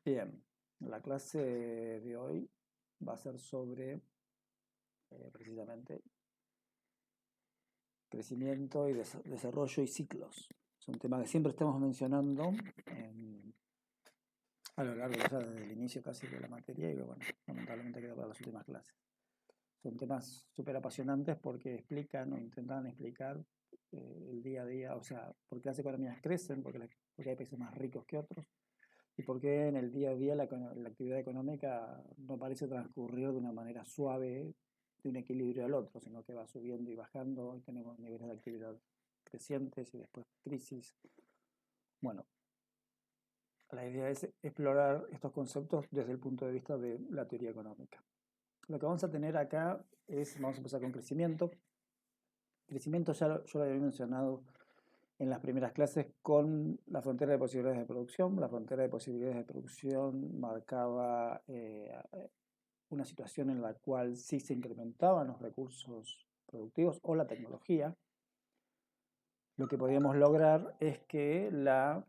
Bien, la clase de hoy va a ser sobre precisamente crecimiento y desarrollo y ciclos. Es un tema que siempre estamos mencionando a lo largo, ya desde el inicio casi de la materia y que, bueno, lamentablemente quedó para las últimas clases. Son temas súper apasionantes porque explican o intentan explicar el día a día, o sea, por qué las economías crecen, porque hay países más ricos que otros, y por qué en el día a día la actividad económica no parece transcurrir de una manera suave de un equilibrio al otro, sino que va subiendo y bajando, y tenemos niveles de actividad crecientes y después crisis. Bueno, la idea es explorar estos conceptos desde el punto de vista de la teoría económica. Lo que vamos a tener acá es, vamos a empezar con crecimiento. Crecimiento ya yo lo había mencionado en las primeras clases con la frontera de posibilidades de producción. La frontera de posibilidades de producción marcaba una situación en la cual sí se incrementaban los recursos productivos o la tecnología. Lo que podíamos lograr es que la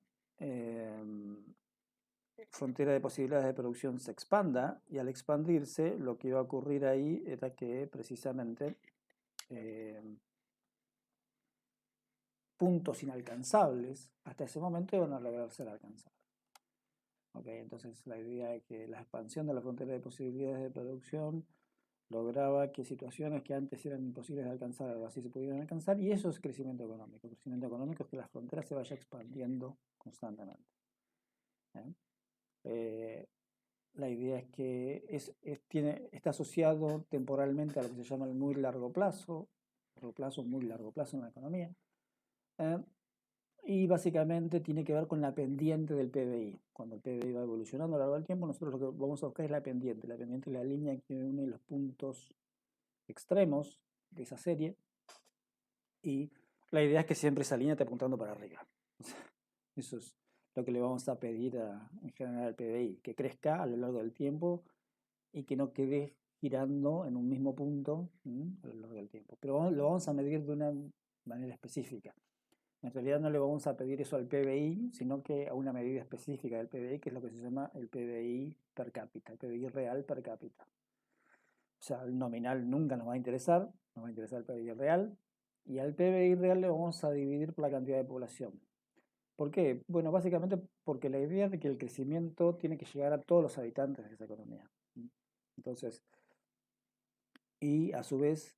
frontera de posibilidades de producción se expanda, y al expandirse lo que iba a ocurrir ahí era que precisamente puntos inalcanzables hasta ese momento iban a lograr ser alcanzados. Okay, entonces la idea es que la expansión de la frontera de posibilidades de producción lograba que situaciones que antes eran imposibles de alcanzar ahora sí se pudieran alcanzar, y eso es crecimiento económico. El crecimiento económico es que la frontera se vaya expandiendo constantemente. La idea es que está asociado temporalmente a lo que se llama el muy largo plazo en la economía. Y básicamente tiene que ver con la pendiente del PBI. Cuando el PBI va evolucionando a lo largo del tiempo, nosotros lo que vamos a buscar es la pendiente. La pendiente es la línea que une los puntos extremos de esa serie, y la idea es que siempre esa línea esté apuntando para arriba. Eso es lo que le vamos a pedir en general al PBI, que crezca a lo largo del tiempo y que no quede girando en un mismo punto a lo largo del tiempo. Pero lo vamos a medir de una manera específica. En realidad no le vamos a pedir eso al PBI, sino que a una medida específica del PBI, que es lo que se llama el PBI per cápita, el PBI real per cápita. O sea, el nominal nunca nos va a interesar el PBI real, y al PBI real le vamos a dividir por la cantidad de población. ¿Por qué? Bueno, básicamente porque la idea es de que el crecimiento tiene que llegar a todos los habitantes de esa economía. Entonces, y a su vez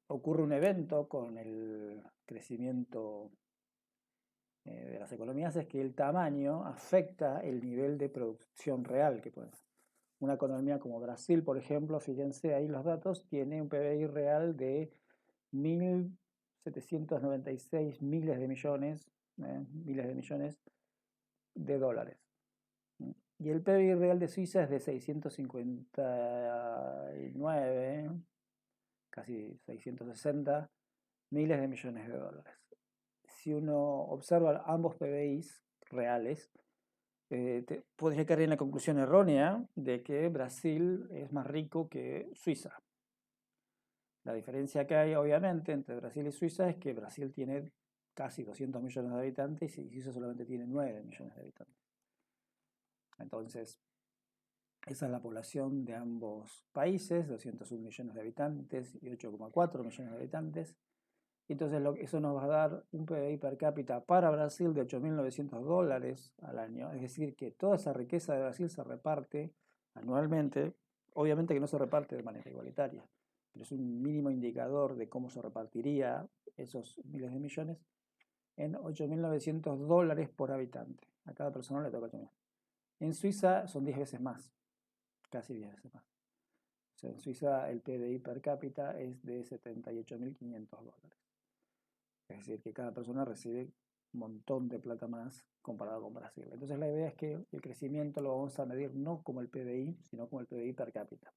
ocurre un evento con el crecimiento de las economías, es que el tamaño afecta el nivel de producción real que puede. Una economía como Brasil, por ejemplo, fíjense ahí los datos, tiene un PBI real de 1.796 miles de millones de dólares. Y el PBI real de Suiza es de 659, casi 660 miles de millones de dólares. Si uno observa ambos PBIs reales, podría caer en la conclusión errónea de que Brasil es más rico que Suiza. La diferencia que hay, obviamente, entre Brasil y Suiza es que Brasil tiene casi 200 millones de habitantes y Suiza solamente tiene 9 millones de habitantes. Entonces, esa es la población de ambos países, 201 millones de habitantes y 8,4 millones de habitantes. Entonces eso nos va a dar un PBI per cápita para Brasil de 8.900 dólares al año. Es decir, que toda esa riqueza de Brasil se reparte anualmente. Obviamente que no se reparte de manera igualitaria, pero es un mínimo indicador de cómo se repartiría esos miles de millones en 8.900 dólares por habitante. A cada persona le toca 8.000. En Suiza son 10 veces más, casi 10 veces más. O sea, en Suiza el PBI per cápita es de 78.500 dólares. Es decir, que cada persona recibe un montón de plata más comparado con Brasil. Entonces la idea es que el crecimiento lo vamos a medir no como el PBI, sino como el PBI per cápita.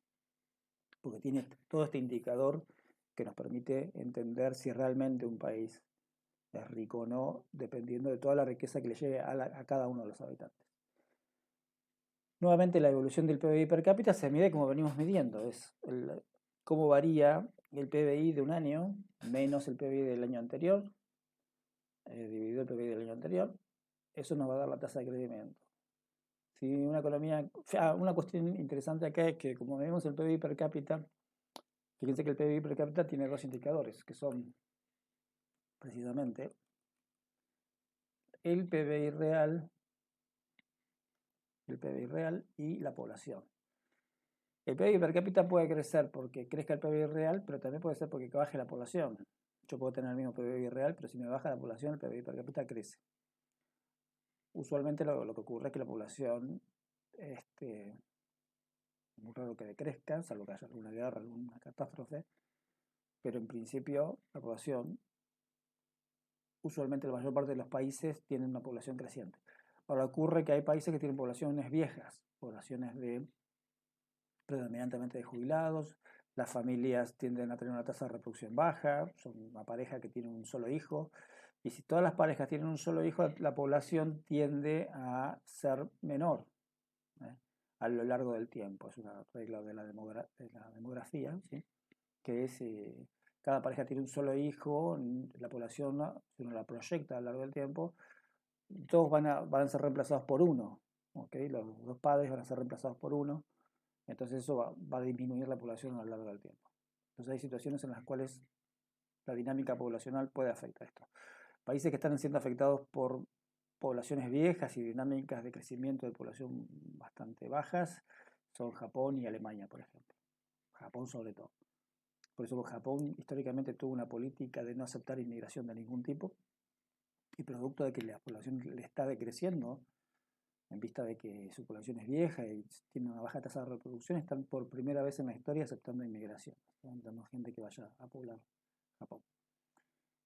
Porque tiene todo este indicador que nos permite entender si realmente un país es rico o no, dependiendo de toda la riqueza que le llegue a cada uno de los habitantes. Nuevamente, la evolución del PBI per cápita se mide como venimos midiendo, es cómo varía el PBI de un año menos el PBI del año anterior, dividido el PBI del año anterior. Eso nos va a dar la tasa de crecimiento. Si una economía, una cuestión interesante acá es que como vemos el PBI per cápita, fíjense que el PBI per cápita tiene dos indicadores, que son precisamente el PBI real, y la población. El PBI per cápita puede crecer porque crezca el PBI real, pero también puede ser porque baje la población. Yo puedo tener el mismo PBI real, pero si me baja la población, el PBI per cápita crece. Usualmente lo que ocurre es que la población, es muy raro que decrezca, salvo que haya alguna guerra, alguna catástrofe, pero en principio la población, usualmente la mayor parte de los países tienen una población creciente. Ahora ocurre que hay países que tienen poblaciones viejas, poblaciones predominantemente de jubilados, las familias tienden a tener una tasa de reproducción baja, son una pareja que tiene un solo hijo, y si todas las parejas tienen un solo hijo, la población tiende a ser menor a lo largo del tiempo. Es una regla de la demografía, ¿sí? Que es, cada pareja tiene un solo hijo, la población, si uno la proyecta a lo largo del tiempo, todos van a ser reemplazados por uno, ¿okay? Los dos padres van a ser reemplazados por uno, entonces eso va a disminuir la población a lo largo del tiempo. Entonces hay situaciones en las cuales la dinámica poblacional puede afectar esto. Países que están siendo afectados por poblaciones viejas y dinámicas de crecimiento de población bastante bajas son Japón y Alemania, por ejemplo. Japón sobre todo. Por eso Japón históricamente tuvo una política de no aceptar inmigración de ningún tipo, y producto de que la población le está decreciendo, en vista de que su población es vieja y tiene una baja tasa de reproducción, están por primera vez en la historia aceptando inmigración, están dando gente que vaya a poblar Japón.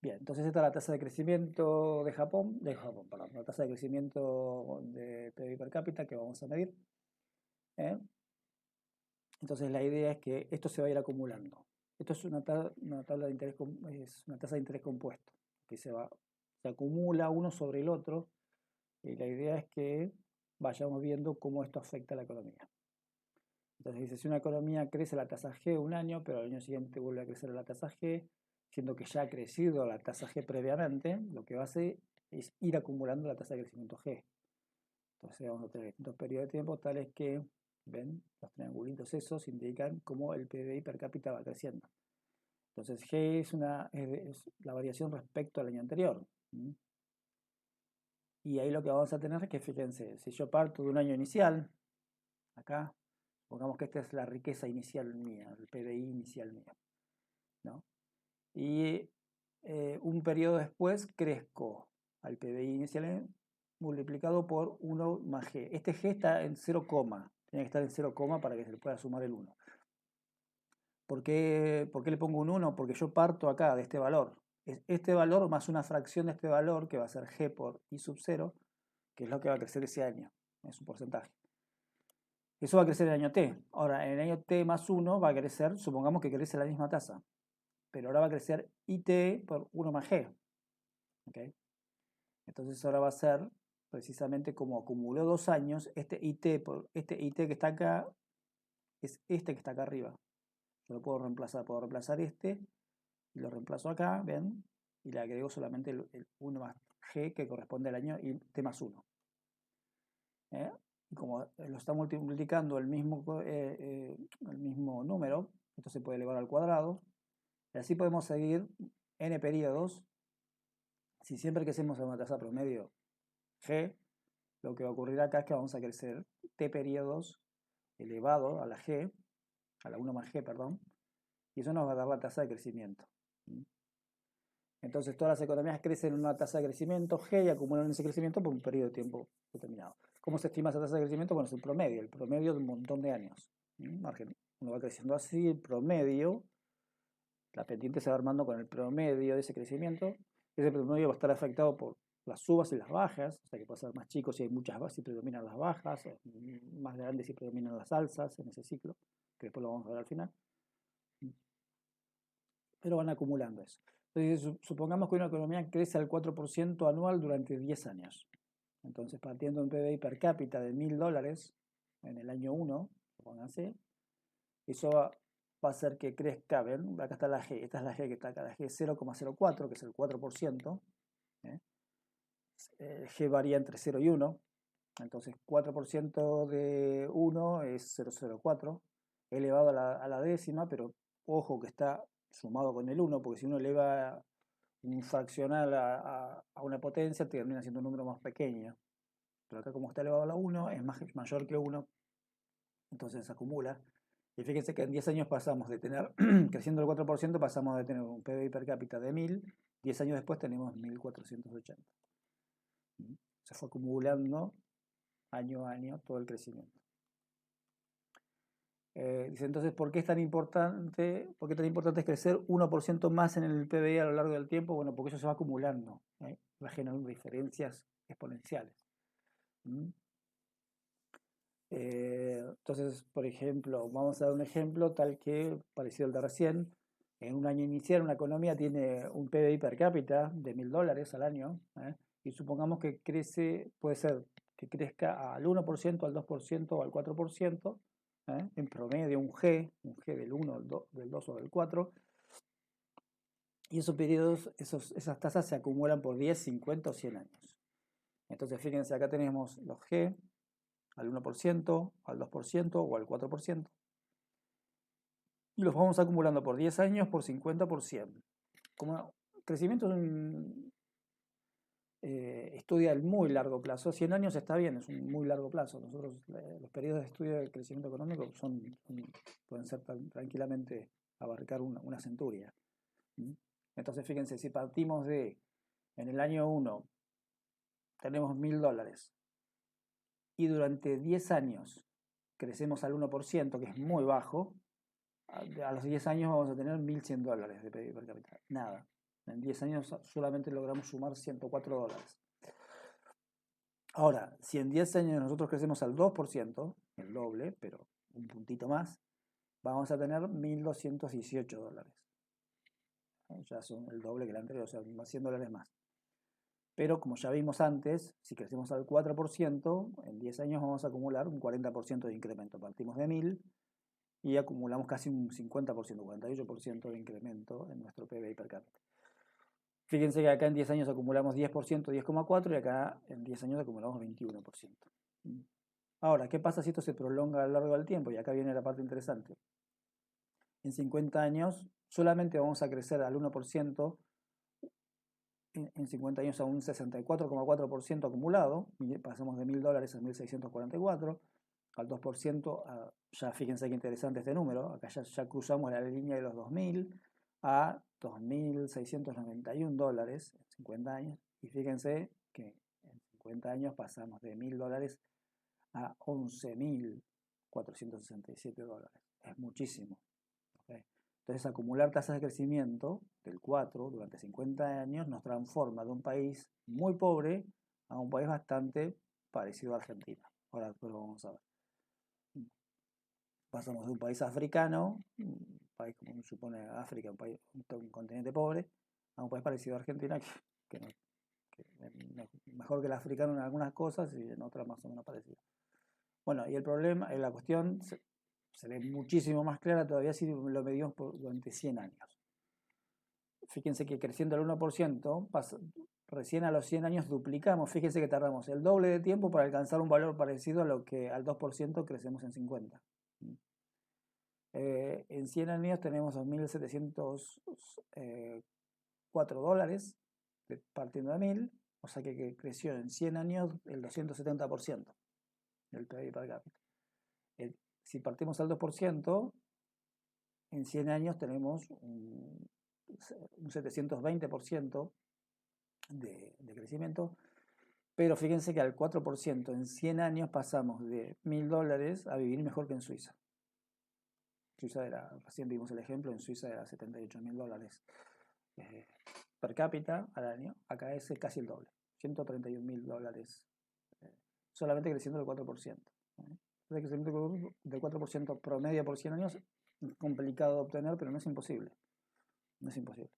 Bien, entonces esta es la tasa de crecimiento de Japón, perdón, la tasa de crecimiento de PIB per cápita que vamos a medir. Entonces la idea es que esto se va a ir acumulando. Esto es una tabla de interés, es una tasa de interés compuesto, que se acumula uno sobre el otro, y la idea es que vayamos viendo cómo esto afecta a la economía. Entonces dice, si una economía crece la tasa G un año, pero al año siguiente vuelve a crecer la tasa G, siendo que ya ha crecido la tasa G previamente, lo que va a hacer es ir acumulando la tasa de crecimiento G. Entonces vamos a tener distintos periodos de tiempo tales que, ven, los triangulitos esos indican cómo el PBI per cápita va creciendo. Entonces G es la variación respecto al año anterior. Y ahí lo que vamos a tener es que, fíjense, si yo parto de un año inicial, acá, pongamos que esta es la riqueza inicial mía, el PBI inicial mío, ¿no? Y un periodo después crezco al PBI inicial multiplicado por 1 más G. Este G está en 0, tiene que estar en 0, para que se le pueda sumar el 1. ¿Por qué le pongo un 1? Porque yo parto acá de este valor. Es este valor más una fracción de este valor, que va a ser G por I sub 0, que es lo que va a crecer ese año. Es un porcentaje. Eso va a crecer en el año T. Ahora, en el año T más 1 va a crecer, supongamos que crece la misma tasa. Pero ahora va a crecer IT por 1 más G. ¿Okay? Entonces ahora va a ser precisamente como acumuló 2 años, este IT que está acá es este que está acá arriba. Yo lo puedo reemplazar este, y lo reemplazo acá, ¿ven? Y le agrego solamente el 1 más G que corresponde al año y T más 1. Y como lo está multiplicando el mismo número, esto se puede elevar al cuadrado. Y así podemos seguir n periodos. Si siempre que hacemos una tasa promedio G, lo que va a ocurrir acá es que vamos a crecer T periodos elevado a la G, a la 1 más G, perdón, y eso nos va a dar la tasa de crecimiento. Entonces todas las economías crecen en una tasa de crecimiento G y acumulan ese crecimiento por un periodo de tiempo determinado. ¿Cómo se estima esa tasa de crecimiento? Bueno, es el promedio de un montón de años. Margen. Uno va creciendo así, el promedio, la pendiente se va armando con el promedio de ese crecimiento. Ese promedio va a estar afectado por las subas y las bajas, o sea que puede ser más chico si hay muchas bajas y predominan las bajas, más grandes si predominan las alzas en ese ciclo, que después lo vamos a ver al final. Pero van acumulando eso. Entonces, supongamos que una economía crece al 4% anual durante 10 años. Entonces, partiendo de un PBI per cápita de $1000 en el año 1, pónganse, eso va a hacer que crezca, ¿ven? Acá está la G, esta es la G que está acá, la G 0,04, que es el 4%. G varía entre 0 y 1. Entonces 4% de 1 es 0,04 elevado a la décima, pero ojo que está sumado con el 1, porque si uno eleva un fraccional a una potencia, termina siendo un número más pequeño. Pero acá como está elevado a la 1, es mayor que 1, entonces se acumula. Y fíjense que en 10 años pasamos de tener, creciendo el 4%, pasamos de tener un PBI per cápita de 1000, 10 años después tenemos 1480. Se fue acumulando año a año todo el crecimiento. Dice entonces, ¿por qué es tan importante? ¿Por qué tan importante es crecer 1% más en el PBI a lo largo del tiempo? Bueno, porque eso se va acumulando, va generando diferencias exponenciales. Entonces, por ejemplo, vamos a dar un ejemplo tal que, parecido al de recién, en un año inicial una economía tiene un PBI per cápita de $1000 al año, y supongamos que crece, puede ser que crezca al 1%, al 2% o al 4%, en promedio un G del 1, del 2 o del 4, y esos periodos, esas tasas se acumulan por 10, 50 o 100 años. Entonces, fíjense, acá tenemos los G al 1%, al 2% o al 4%. Y los vamos acumulando por 10 años, por 50, por 100. Como crecimiento es un estudio al muy largo plazo. 100 años está bien, es un muy largo plazo. Nosotros, los periodos de estudio del crecimiento económico pueden ser tranquilamente abarcar una centuria. Entonces, fíjense, si partimos en el año 1, tenemos $1000 y durante 10 años crecemos al 1%, que es muy bajo, a los 10 años vamos a tener $1100 de PIB per cápita. Nada. En 10 años solamente logramos sumar $104. Ahora, si en 10 años nosotros crecemos al 2%, el doble, pero un puntito más, vamos a tener $1218. Ya son el doble que el anterior, o sea, $100 más. Pero como ya vimos antes, si crecemos al 4%, en 10 años vamos a acumular un 40% de incremento. Partimos de 1000 y acumulamos casi un 50%, 48% de incremento en nuestro PBI per cápita. Fíjense que acá en 10 años acumulamos 10%, 10,4%, y acá en 10 años acumulamos 21%. Ahora, ¿qué pasa si esto se prolonga a lo largo del tiempo? Y acá viene la parte interesante. En 50 años solamente vamos a crecer al 1%, en 50 años a un 64,4% acumulado, pasamos de $1000 a 1644, al 2%, ya fíjense qué interesante este número, acá ya cruzamos la línea de los 2000 a $2691 en 50 años, y fíjense que en 50 años pasamos de $1000 a $11.467, es muchísimo. ¿Okay? Entonces, acumular tasas de crecimiento del 4 durante 50 años nos transforma de un país muy pobre a un país bastante parecido a Argentina. Ahora después lo vamos a ver. Pasamos de un país africano, un país como se supone África, un continente pobre, a un país parecido a Argentina, que mejor que el africano en algunas cosas y en otras más o menos parecido. Bueno, y el problema, la cuestión se ve muchísimo más clara todavía si lo medimos durante 100 años. Fíjense que creciendo al 1%, recién a los 100 años duplicamos. Fíjense que tardamos el doble de tiempo para alcanzar un valor parecido a lo que al 2% crecemos en 50. En 100 años tenemos $2.704 partiendo de 1000, o sea que creció en 100 años el 270% del PIB per cápita. Si partimos al 2%, en 100 años tenemos un 720% de crecimiento, pero fíjense que al 4% en 100 años pasamos de $1000 a vivir mejor que en Suiza. Suiza recién vimos el ejemplo, en Suiza era $78.000 per cápita al año, acá es casi el doble, $131.000, solamente creciendo el 4%. El crecimiento del 4% promedio por 100 años es complicado de obtener, pero no es imposible. No es imposible.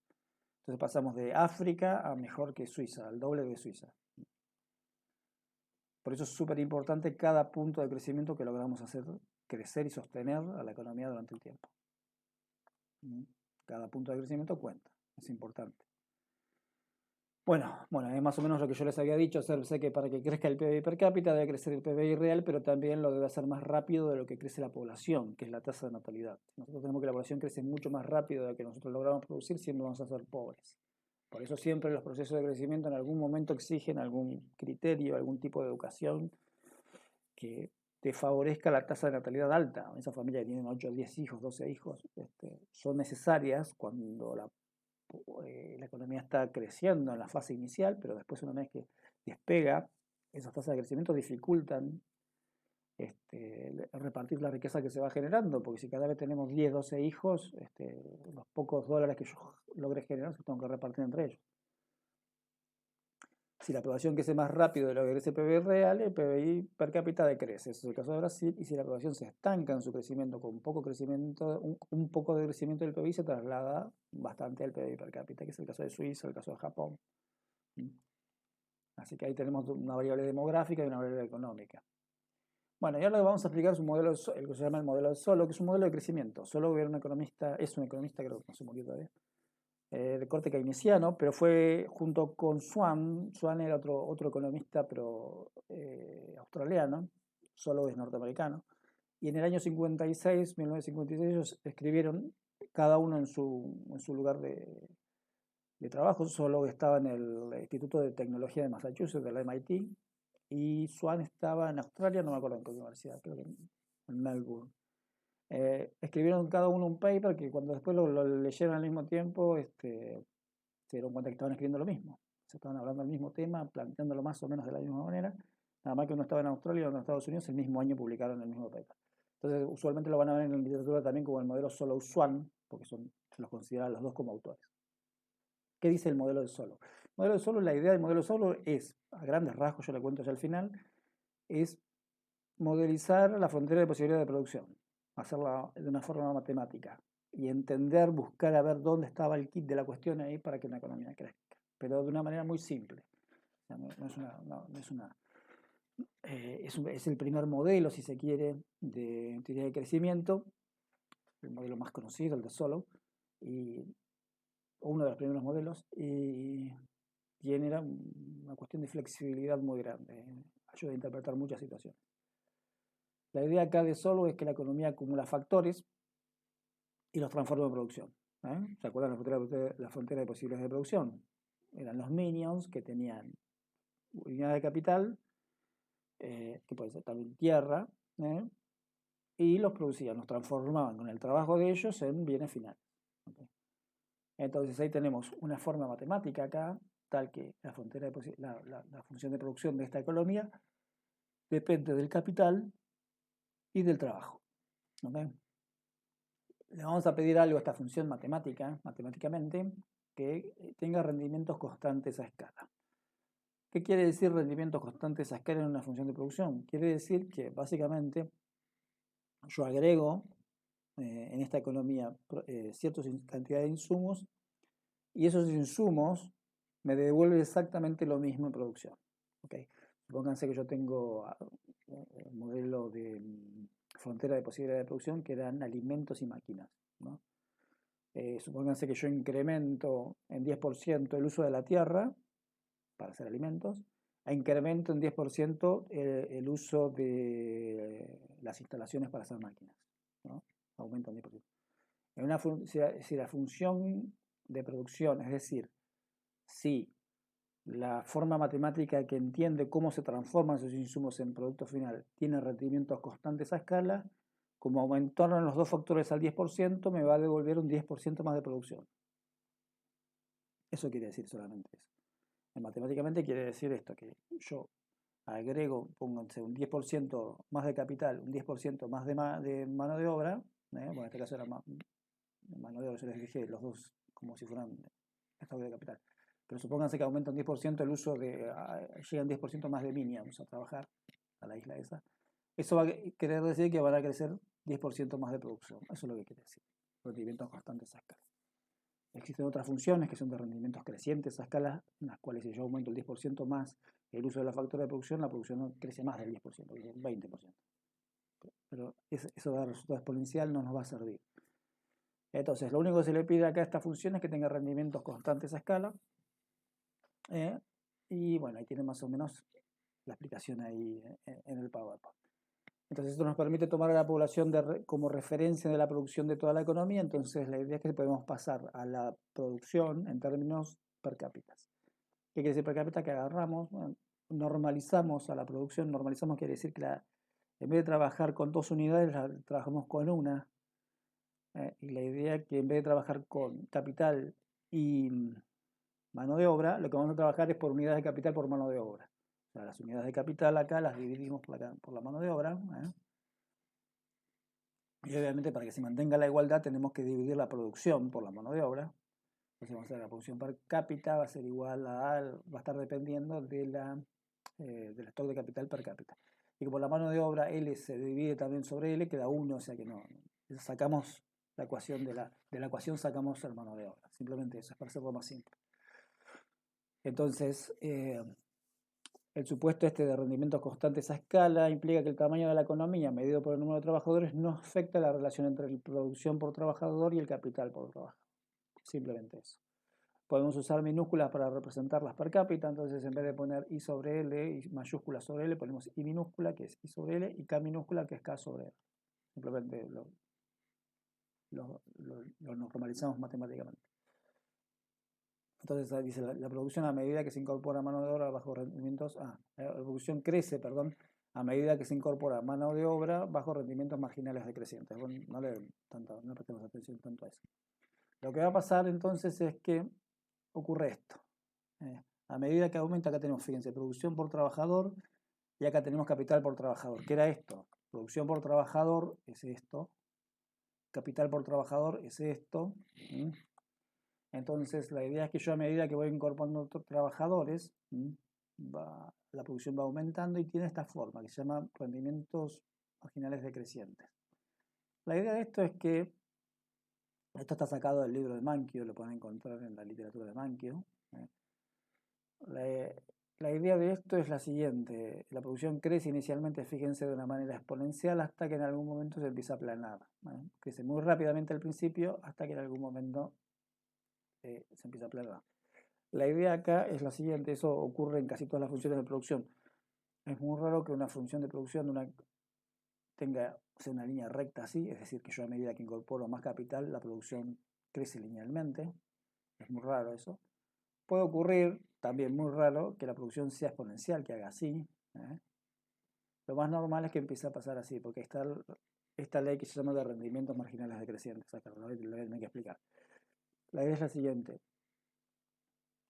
Entonces pasamos de África a mejor que Suiza, al doble de Suiza. Por eso es súper importante cada punto de crecimiento que logramos hacer crecer y sostener a la economía durante el tiempo. Cada punto de crecimiento cuenta, es importante. Bueno, es más o menos lo que yo les había dicho. Sé que para que crezca el PBI per cápita debe crecer el PBI real, pero también lo debe hacer más rápido de lo que crece la población, que es la tasa de natalidad. Nosotros tenemos que la población crece mucho más rápido de lo que nosotros logramos producir, siempre vamos a ser pobres. Por eso siempre los procesos de crecimiento en algún momento exigen algún criterio, algún tipo de educación que te favorezca la tasa de natalidad alta. Esa familia que tienen 8, 10 hijos, 12 hijos, son necesarias cuando la economía está creciendo en la fase inicial, pero después una vez que despega, esas tasas de crecimiento dificultan repartir la riqueza que se va generando, porque si cada vez tenemos 10, 12 hijos, los pocos dólares que yo logre generar se tengo que repartir entre ellos. Si la población crece más rápido de lo que crece el PBI real, el PBI per cápita decrece. Ese es el caso de Brasil. Y si la población se estanca en su crecimiento, con poco crecimiento, un poco de crecimiento del PBI se traslada bastante al PBI per cápita, que es el caso de Suiza, el caso de Japón. Así que ahí tenemos una variable demográfica y una variable económica. Bueno, y ahora vamos a explicar su modelo, el que se llama el modelo de Solow, que es un modelo de crecimiento. Solow era un economista, es un economista, creo que no se murió todavía, de corte keynesiano, pero fue junto con Swan. Swan era otro economista, pero australiano. Solow es norteamericano. Y en el año 56, 1956, ellos escribieron cada uno en su lugar de trabajo. Solow estaba en el Instituto de Tecnología de Massachusetts, del MIT, y Swan estaba en Australia, no me acuerdo en qué universidad, creo que en Melbourne. Escribieron cada uno un paper que cuando después lo leyeron al mismo tiempo, se dieron cuenta que estaban escribiendo lo mismo. Se estaban hablando del mismo tema, planteándolo más o menos de la misma manera. Nada más que uno estaba en Australia y otro en Estados Unidos, el mismo año publicaron el mismo paper. Entonces, usualmente lo van a ver en la literatura también como el modelo Solow-Swan, porque se los considera los dos como autores. ¿Qué dice el modelo de Solow? El modelo de Solow, la idea del modelo de Solow es, a grandes rasgos, yo le cuento ya al final, es modelizar la frontera de posibilidad de producción, hacerla de una forma matemática y entender, buscar a ver dónde estaba el kit de la cuestión ahí para que una economía crezca, pero de una manera muy simple. O sea, es el primer modelo, si se quiere, de teoría de crecimiento, el modelo más conocido, el de Solow, y uno de los primeros modelos, y genera una cuestión de flexibilidad muy grande, ayuda a interpretar muchas situaciones. La idea acá de Solow es que la economía acumula factores y los transforma en producción. ¿Se acuerdan la frontera de posibilidades de producción? Eran los minions que tenían unidad de capital, que puede ser también tierra, y los producían, los transformaban con el trabajo de ellos en bienes finales. ¿Okay? Entonces ahí tenemos una forma matemática acá, tal que la frontera de la función de producción de esta economía depende del capital y del trabajo. ¿Okay? Le vamos a pedir algo a esta función matemáticamente, que tenga rendimientos constantes a escala. ¿Qué quiere decir rendimientos constantes a escala en una función de producción? Quiere decir que básicamente yo agrego en esta economía cierta cantidad de insumos y esos insumos me devuelven exactamente lo mismo en producción. ¿Okay? Supónganse que yo tengo un modelo de frontera de posibilidad de producción que eran alimentos y máquinas, ¿no? Supónganse que yo incremento en 10% el uso de la tierra para hacer alimentos, e incremento en 10% el uso de las instalaciones para hacer máquinas, ¿no? Aumenta en 10%. Si la función de producción, es decir, si la forma matemática que entiende cómo se transforman esos insumos en producto final tiene rendimientos constantes a escala, como aumentaron los dos factores al 10%, me va a devolver un 10% más de producción. Eso quiere decir solamente eso. Matemáticamente quiere decir esto, que yo agrego, pónganse, un 10% más de capital, un 10% más de mano de obra, bueno, en este caso era mano de obra, yo les dije los dos como si fueran estados de capital. Pero supónganse que aumenta un 10% el uso llegan 10% más de minions a trabajar a la isla esa. Eso va a querer decir que van a crecer 10% más de producción. Eso es lo que quiere decir. Rendimientos constantes a escala. Existen otras funciones que son de rendimientos crecientes a escala, en las cuales si yo aumento el 10% más el uso de la factura de producción, la producción no crece más del 10%, crece un 20%. Pero eso de resultado exponencial no nos va a servir. Entonces, lo único que se le pide acá a esta función es que tenga rendimientos constantes a escala. Y bueno, ahí tiene más o menos la explicación ahí en el PowerPoint. Entonces esto nos permite tomar a la población como referencia de la producción de toda la economía. Entonces la idea es que podemos pasar a la producción en términos per cápita. ¿Qué quiere decir per cápita? Que agarramos, bueno, normalizamos a la producción. Normalizamos quiere decir que en vez de trabajar con 2 unidades, trabajamos con una. Y la idea es que en vez de trabajar con capital y mano de obra, lo que vamos a trabajar es por unidades de capital por mano de obra. O sea, las unidades de capital acá las dividimos por la mano de obra. Y obviamente para que se mantenga la igualdad tenemos que dividir la producción por la mano de obra. Entonces vamos a ver, la producción per cápita va a ser igual va a estar dependiendo del stock de capital per cápita. Y como la mano de obra L se divide también sobre L, queda 1, o sea que no, sacamos la ecuación de la ecuación sacamos la mano de obra. Simplemente eso, es para hacerlo más simple. Entonces, el supuesto de rendimientos constantes a escala implica que el tamaño de la economía medido por el número de trabajadores no afecta la relación entre la producción por trabajador y el capital por trabajador. Simplemente eso. Podemos usar minúsculas para representar las per cápita, entonces en vez de poner I sobre L y mayúscula sobre L, ponemos I minúscula, que es I sobre L, y K minúscula, que es K sobre L. Simplemente lo normalizamos matemáticamente. Entonces dice la producción a medida que se incorpora mano de obra bajo rendimientos. La producción crece, perdón, a medida que se incorpora mano de obra bajo rendimientos marginales decrecientes. Bueno, no prestemos atención tanto a eso. Lo que va a pasar entonces es que ocurre esto. A medida que aumenta, acá tenemos, fíjense, producción por trabajador y acá tenemos capital por trabajador. ¿Qué era esto? Producción por trabajador es esto. Capital por trabajador es esto. Entonces, la idea es que yo a medida que voy incorporando trabajadores, la producción va aumentando y tiene esta forma que se llama rendimientos marginales decrecientes. La idea de esto es que, esto está sacado del libro de Manchio, lo pueden encontrar en la literatura de Manchio. La idea de esto es la siguiente: la producción crece inicialmente, fíjense, de una manera exponencial hasta que en algún momento se empieza a aplanar. Crece muy rápidamente al principio hasta que en algún momento se empieza a aplanar. La idea acá es la siguiente: eso ocurre en casi todas las funciones de producción. Es muy raro que una función de producción tenga una línea recta así, es decir, que yo a medida que incorporo más capital, la producción crece linealmente. Es muy raro eso. Puede ocurrir, también muy raro, que la producción sea exponencial, que haga así. Lo más normal es que empiece a pasar así, porque está esta ley que se llama de rendimientos marginales decrecientes. Acá lo voy a tener que explicar. La idea es la siguiente: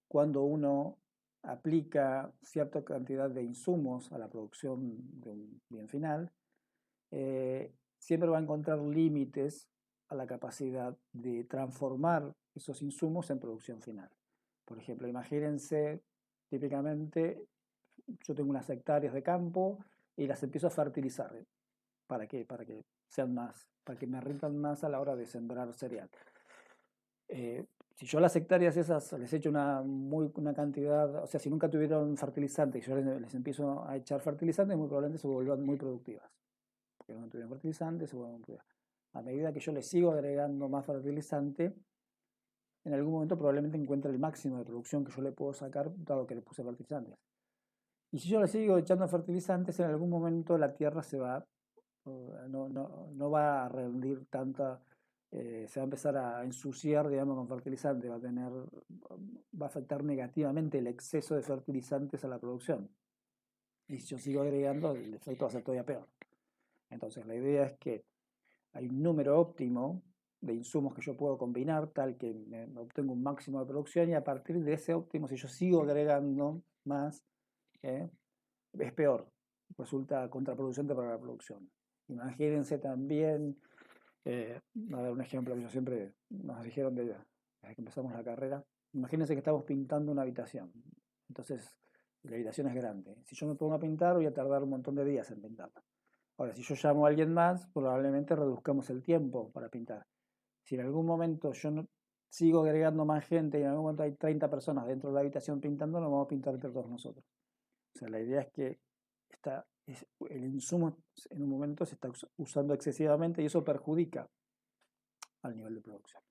cuando uno aplica cierta cantidad de insumos a la producción de un bien final, siempre va a encontrar límites a la capacidad de transformar esos insumos en producción final. Por ejemplo, imagínense, típicamente, yo tengo unas hectáreas de campo y las empiezo a fertilizar. ¿Para qué? Para que sean más, para que me rindan más a la hora de sembrar cereal. Si yo a las hectáreas esas les echo una cantidad, o sea, si nunca tuvieron fertilizante y yo les empiezo a echar fertilizante, muy probablemente se vuelvan muy productivas. Porque no tuvieron fertilizante, se vuelven muy productivas. A medida que yo les sigo agregando más fertilizante, en algún momento probablemente encuentre el máximo de producción que yo le puedo sacar, dado que le puse fertilizantes. Y si yo le sigo echando fertilizantes, en algún momento la tierra no va a rendir tanta, se va a empezar a ensuciar, digamos, con fertilizante, va a afectar negativamente el exceso de fertilizantes a la producción. Y si yo sigo agregando, el efecto va a ser todavía peor. Entonces la idea es que hay un número óptimo de insumos que yo puedo combinar, tal que obtengo un máximo de producción, y a partir de ese óptimo, si yo sigo agregando más, es peor, resulta contraproducente para la producción. Imagínense también, a ver, un ejemplo que yo siempre nos dijeron desde que empezamos la carrera. Imagínense que estamos pintando una habitación. Entonces, la habitación es grande. Si yo me pongo a pintar, voy a tardar un montón de días en pintarla. Ahora, si yo llamo a alguien más, probablemente reduzcamos el tiempo para pintar. Si en algún momento yo no sigo agregando más gente y en algún momento hay 30 personas dentro de la habitación pintando, nos vamos a pintar entre todos nosotros. O sea, la idea es que el insumo en un momento se está usando excesivamente y eso perjudica al nivel de producción.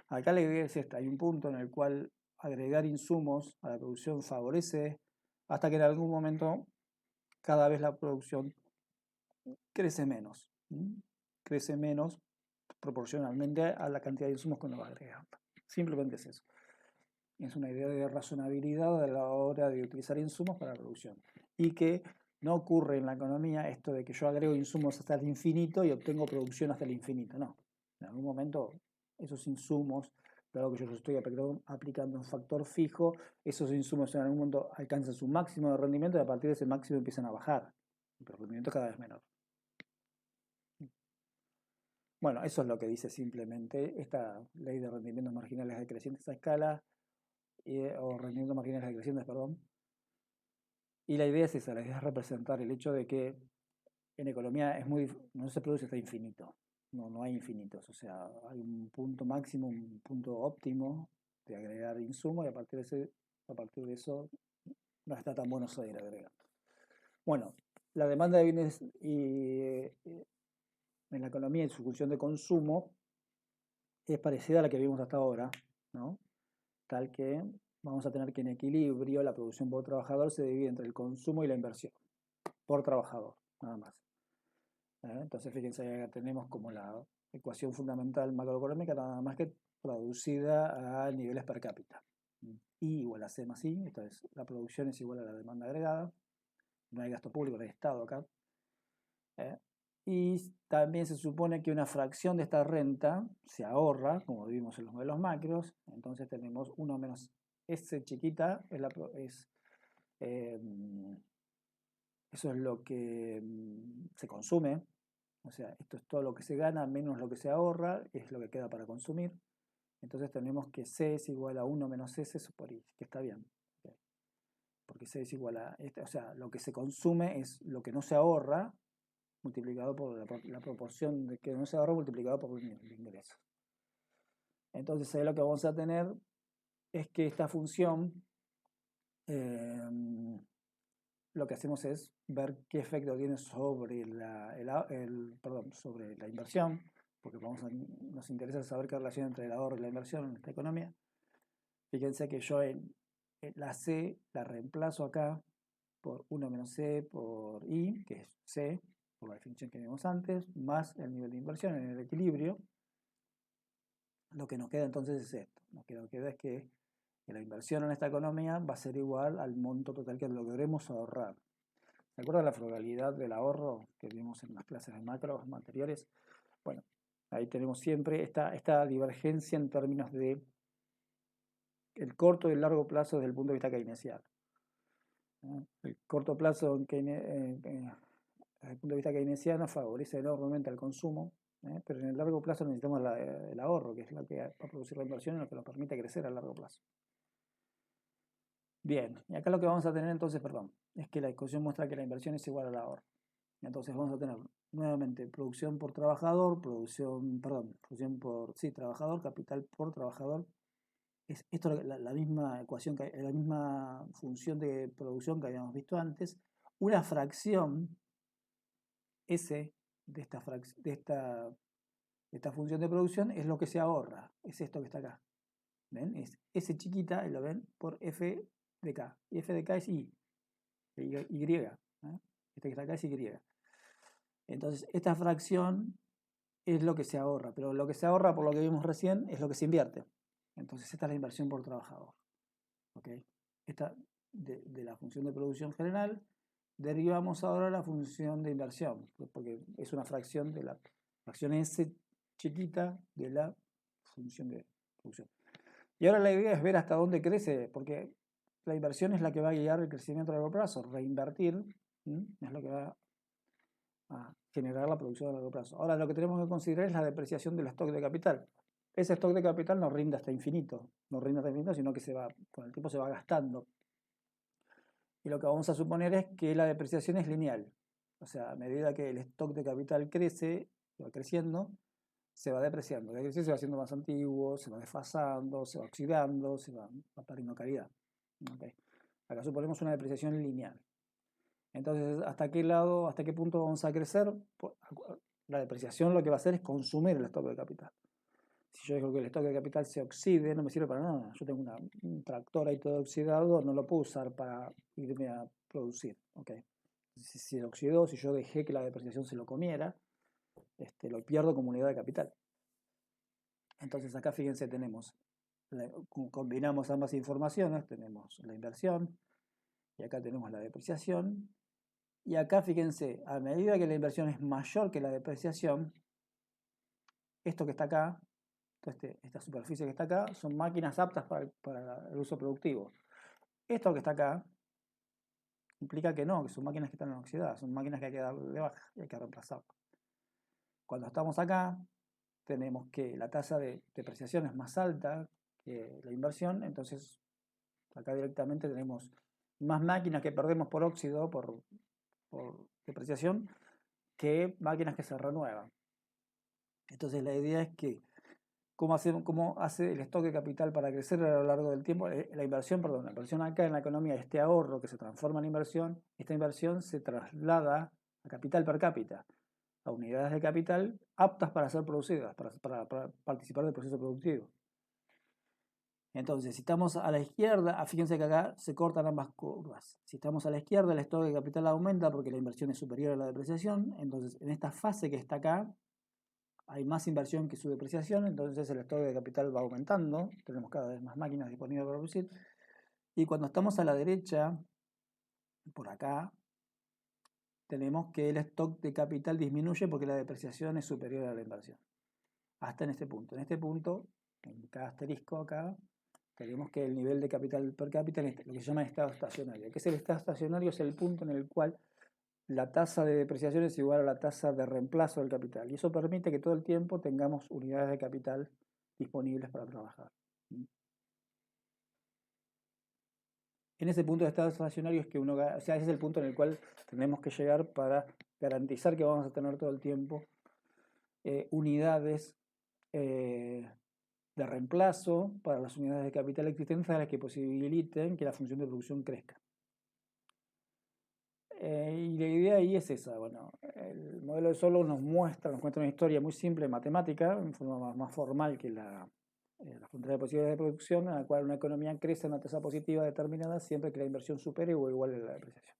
Acá la idea es esta: hay un punto en el cual agregar insumos a la producción favorece hasta que en algún momento cada vez la producción crece menos. Crece menos proporcionalmente a la cantidad de insumos que uno va agregando. Simplemente es eso. Es una idea de razonabilidad a la hora de utilizar insumos para la producción. Y que no ocurre en la economía esto de que yo agrego insumos hasta el infinito y obtengo producción hasta el infinito. No. En algún momento esos insumos, dado que yo los estoy aplicando un factor fijo, esos insumos en algún momento alcanzan su máximo de rendimiento y a partir de ese máximo empiezan a bajar. El rendimiento es cada vez menor. Bueno, eso es lo que dice simplemente esta ley de rendimientos marginales decrecientes a escala, o rendimientos marginales decrecientes, perdón. Y la idea es esa, la idea es representar el hecho de que en economía no se produce hasta infinito, no hay infinitos, o sea, hay un punto máximo, un punto óptimo de agregar insumo y a partir de eso no está tan bueno seguir agregando. Bueno, la demanda de bienes en la economía y su función de consumo es parecida a la que vimos hasta ahora, ¿no? Tal que vamos a tener que en equilibrio la producción por trabajador se divide entre el consumo y la inversión por trabajador, nada más. Entonces fíjense que tenemos como la ecuación fundamental macroeconómica nada más que traducida a niveles per cápita. I igual a C más I, esto es, la producción es igual a la demanda agregada, no hay gasto público, no hay Estado acá. Y también se supone que una fracción de esta renta se ahorra, como vimos en los modelos macros, entonces tenemos 1 menos S chiquita, eso es lo que se consume, o sea, esto es todo lo que se gana menos lo que se ahorra, es lo que queda para consumir. Entonces tenemos que C es igual a 1 menos S por I, que está bien. Porque C es igual a, o sea, lo que se consume es lo que no se ahorra, multiplicado por la proporción de que no se ahorra multiplicado por el ingreso. Entonces ahí lo que vamos a tener es que esta función, lo que hacemos es ver qué efecto tiene sobre sobre la inversión, porque nos interesa saber qué relación entre el ahorro y la inversión en esta economía. Fíjense que yo en la C la reemplazo acá por 1 menos C por I, que es C, por la definición que vimos antes, más el nivel de inversión en el equilibrio. Lo que nos queda entonces es esto. Lo que nos queda es que la inversión en esta economía va a ser igual al monto total que logremos ahorrar. ¿Se acuerdan la frugalidad del ahorro que vimos en las clases de macros anteriores? Bueno, ahí tenemos siempre esta divergencia en términos de el corto y el largo plazo desde el punto de vista keynesiano. El corto plazo desde el punto de vista keynesiano favorece enormemente al consumo, pero en el largo plazo necesitamos el ahorro, que es lo que va a producir la inversión y lo que nos permite crecer a largo plazo. Bien, y acá lo que vamos a tener entonces, es que la ecuación muestra que la inversión es igual al ahorro. Entonces vamos a tener nuevamente producción por trabajador, trabajador, capital por trabajador. Esto es la misma ecuación, la misma función de producción que habíamos visto antes. Una fracción S de esta función de producción es lo que se ahorra, es esto que está acá. ¿Ven? Es S chiquita, y lo ven, por F de K. Y F de K es Y. Este que está acá es Y. Entonces, esta fracción es lo que se ahorra, pero lo que se ahorra, por lo que vimos recién, es lo que se invierte. Entonces, esta es la inversión por trabajador. ¿Okay? Esta de la función de producción general, derivamos ahora la función de inversión, porque es una fracción de la fracción S chiquita de la función de producción. Y ahora la idea es ver hasta dónde crece, porque la inversión es la que va a guiar el crecimiento a largo plazo. Reinvertir es lo que va a generar la producción a largo plazo. Ahora lo que tenemos que considerar es la depreciación del stock de capital. Ese stock de capital no rinde hasta infinito, sino que con el tiempo se va gastando. Y lo que vamos a suponer es que la depreciación es lineal. O sea, a medida que el stock de capital crece, va creciendo, se va depreciando. Se va haciendo más antiguo, se va desfasando, se va oxidando, se va perdiendo calidad. ¿Okay? Acá suponemos una depreciación lineal. Entonces, ¿hasta qué punto vamos a crecer? La depreciación lo que va a hacer es consumir el stock de capital. Si yo dejo que el stock de capital se oxide, no me sirve para nada. Yo tengo un tractor ahí todo oxidado, no lo puedo usar para irme a producir. ¿Okay? Si se oxidó, si yo dejé que la depreciación se lo comiera, lo pierdo como unidad de capital. Entonces acá fíjense, combinamos ambas informaciones, tenemos la inversión y acá tenemos la depreciación. Y acá fíjense, a medida que la inversión es mayor que la depreciación, esto que está acá, esta superficie que está acá, son máquinas aptas para el uso productivo. Esto que está acá implica que no, que son máquinas que están oxidadas, son máquinas que hay que darle de baja y hay que reemplazar. Cuando estamos acá, tenemos que la tasa de depreciación es más alta que la inversión, entonces acá directamente tenemos más máquinas que perdemos por óxido, por depreciación, que máquinas que se renuevan. Entonces la idea es que cómo hace el stock de capital para crecer a lo largo del tiempo. La inversión acá en la economía, este ahorro que se transforma en inversión, esta inversión se traslada a capital per cápita, a unidades de capital aptas para ser producidas, para participar del proceso productivo. Entonces, si estamos a la izquierda, fíjense que acá se cortan ambas curvas. Si estamos a la izquierda, el stock de capital aumenta porque la inversión es superior a la depreciación. Entonces, en esta fase que está acá, hay más inversión que su depreciación, entonces el stock de capital va aumentando, tenemos cada vez más máquinas disponibles para producir. Y cuando estamos a la derecha, por acá, tenemos que el stock de capital disminuye porque la depreciación es superior a la inversión. Hasta en este punto. En este punto, en cada asterisco acá, tenemos que el nivel de capital per cápita, lo que se llama estado estacionario. ¿Qué es el estado estacionario? Es el punto en el cual la tasa de depreciación es igual a la tasa de reemplazo del capital. Y eso permite que todo el tiempo tengamos unidades de capital disponibles para trabajar. En ese punto de estado estacionario es que ese es el punto en el cual tenemos que llegar para garantizar que vamos a tener todo el tiempo unidades de reemplazo para las unidades de capital existenciales que posibiliten que la función de producción crezca. Y la idea ahí es esa. Bueno, el modelo de Solow nos cuenta una historia muy simple matemática, en forma más formal que la frontera de posibilidades de producción, en la cual una economía crece a una tasa positiva determinada siempre que la inversión supere o iguale a la depreciación.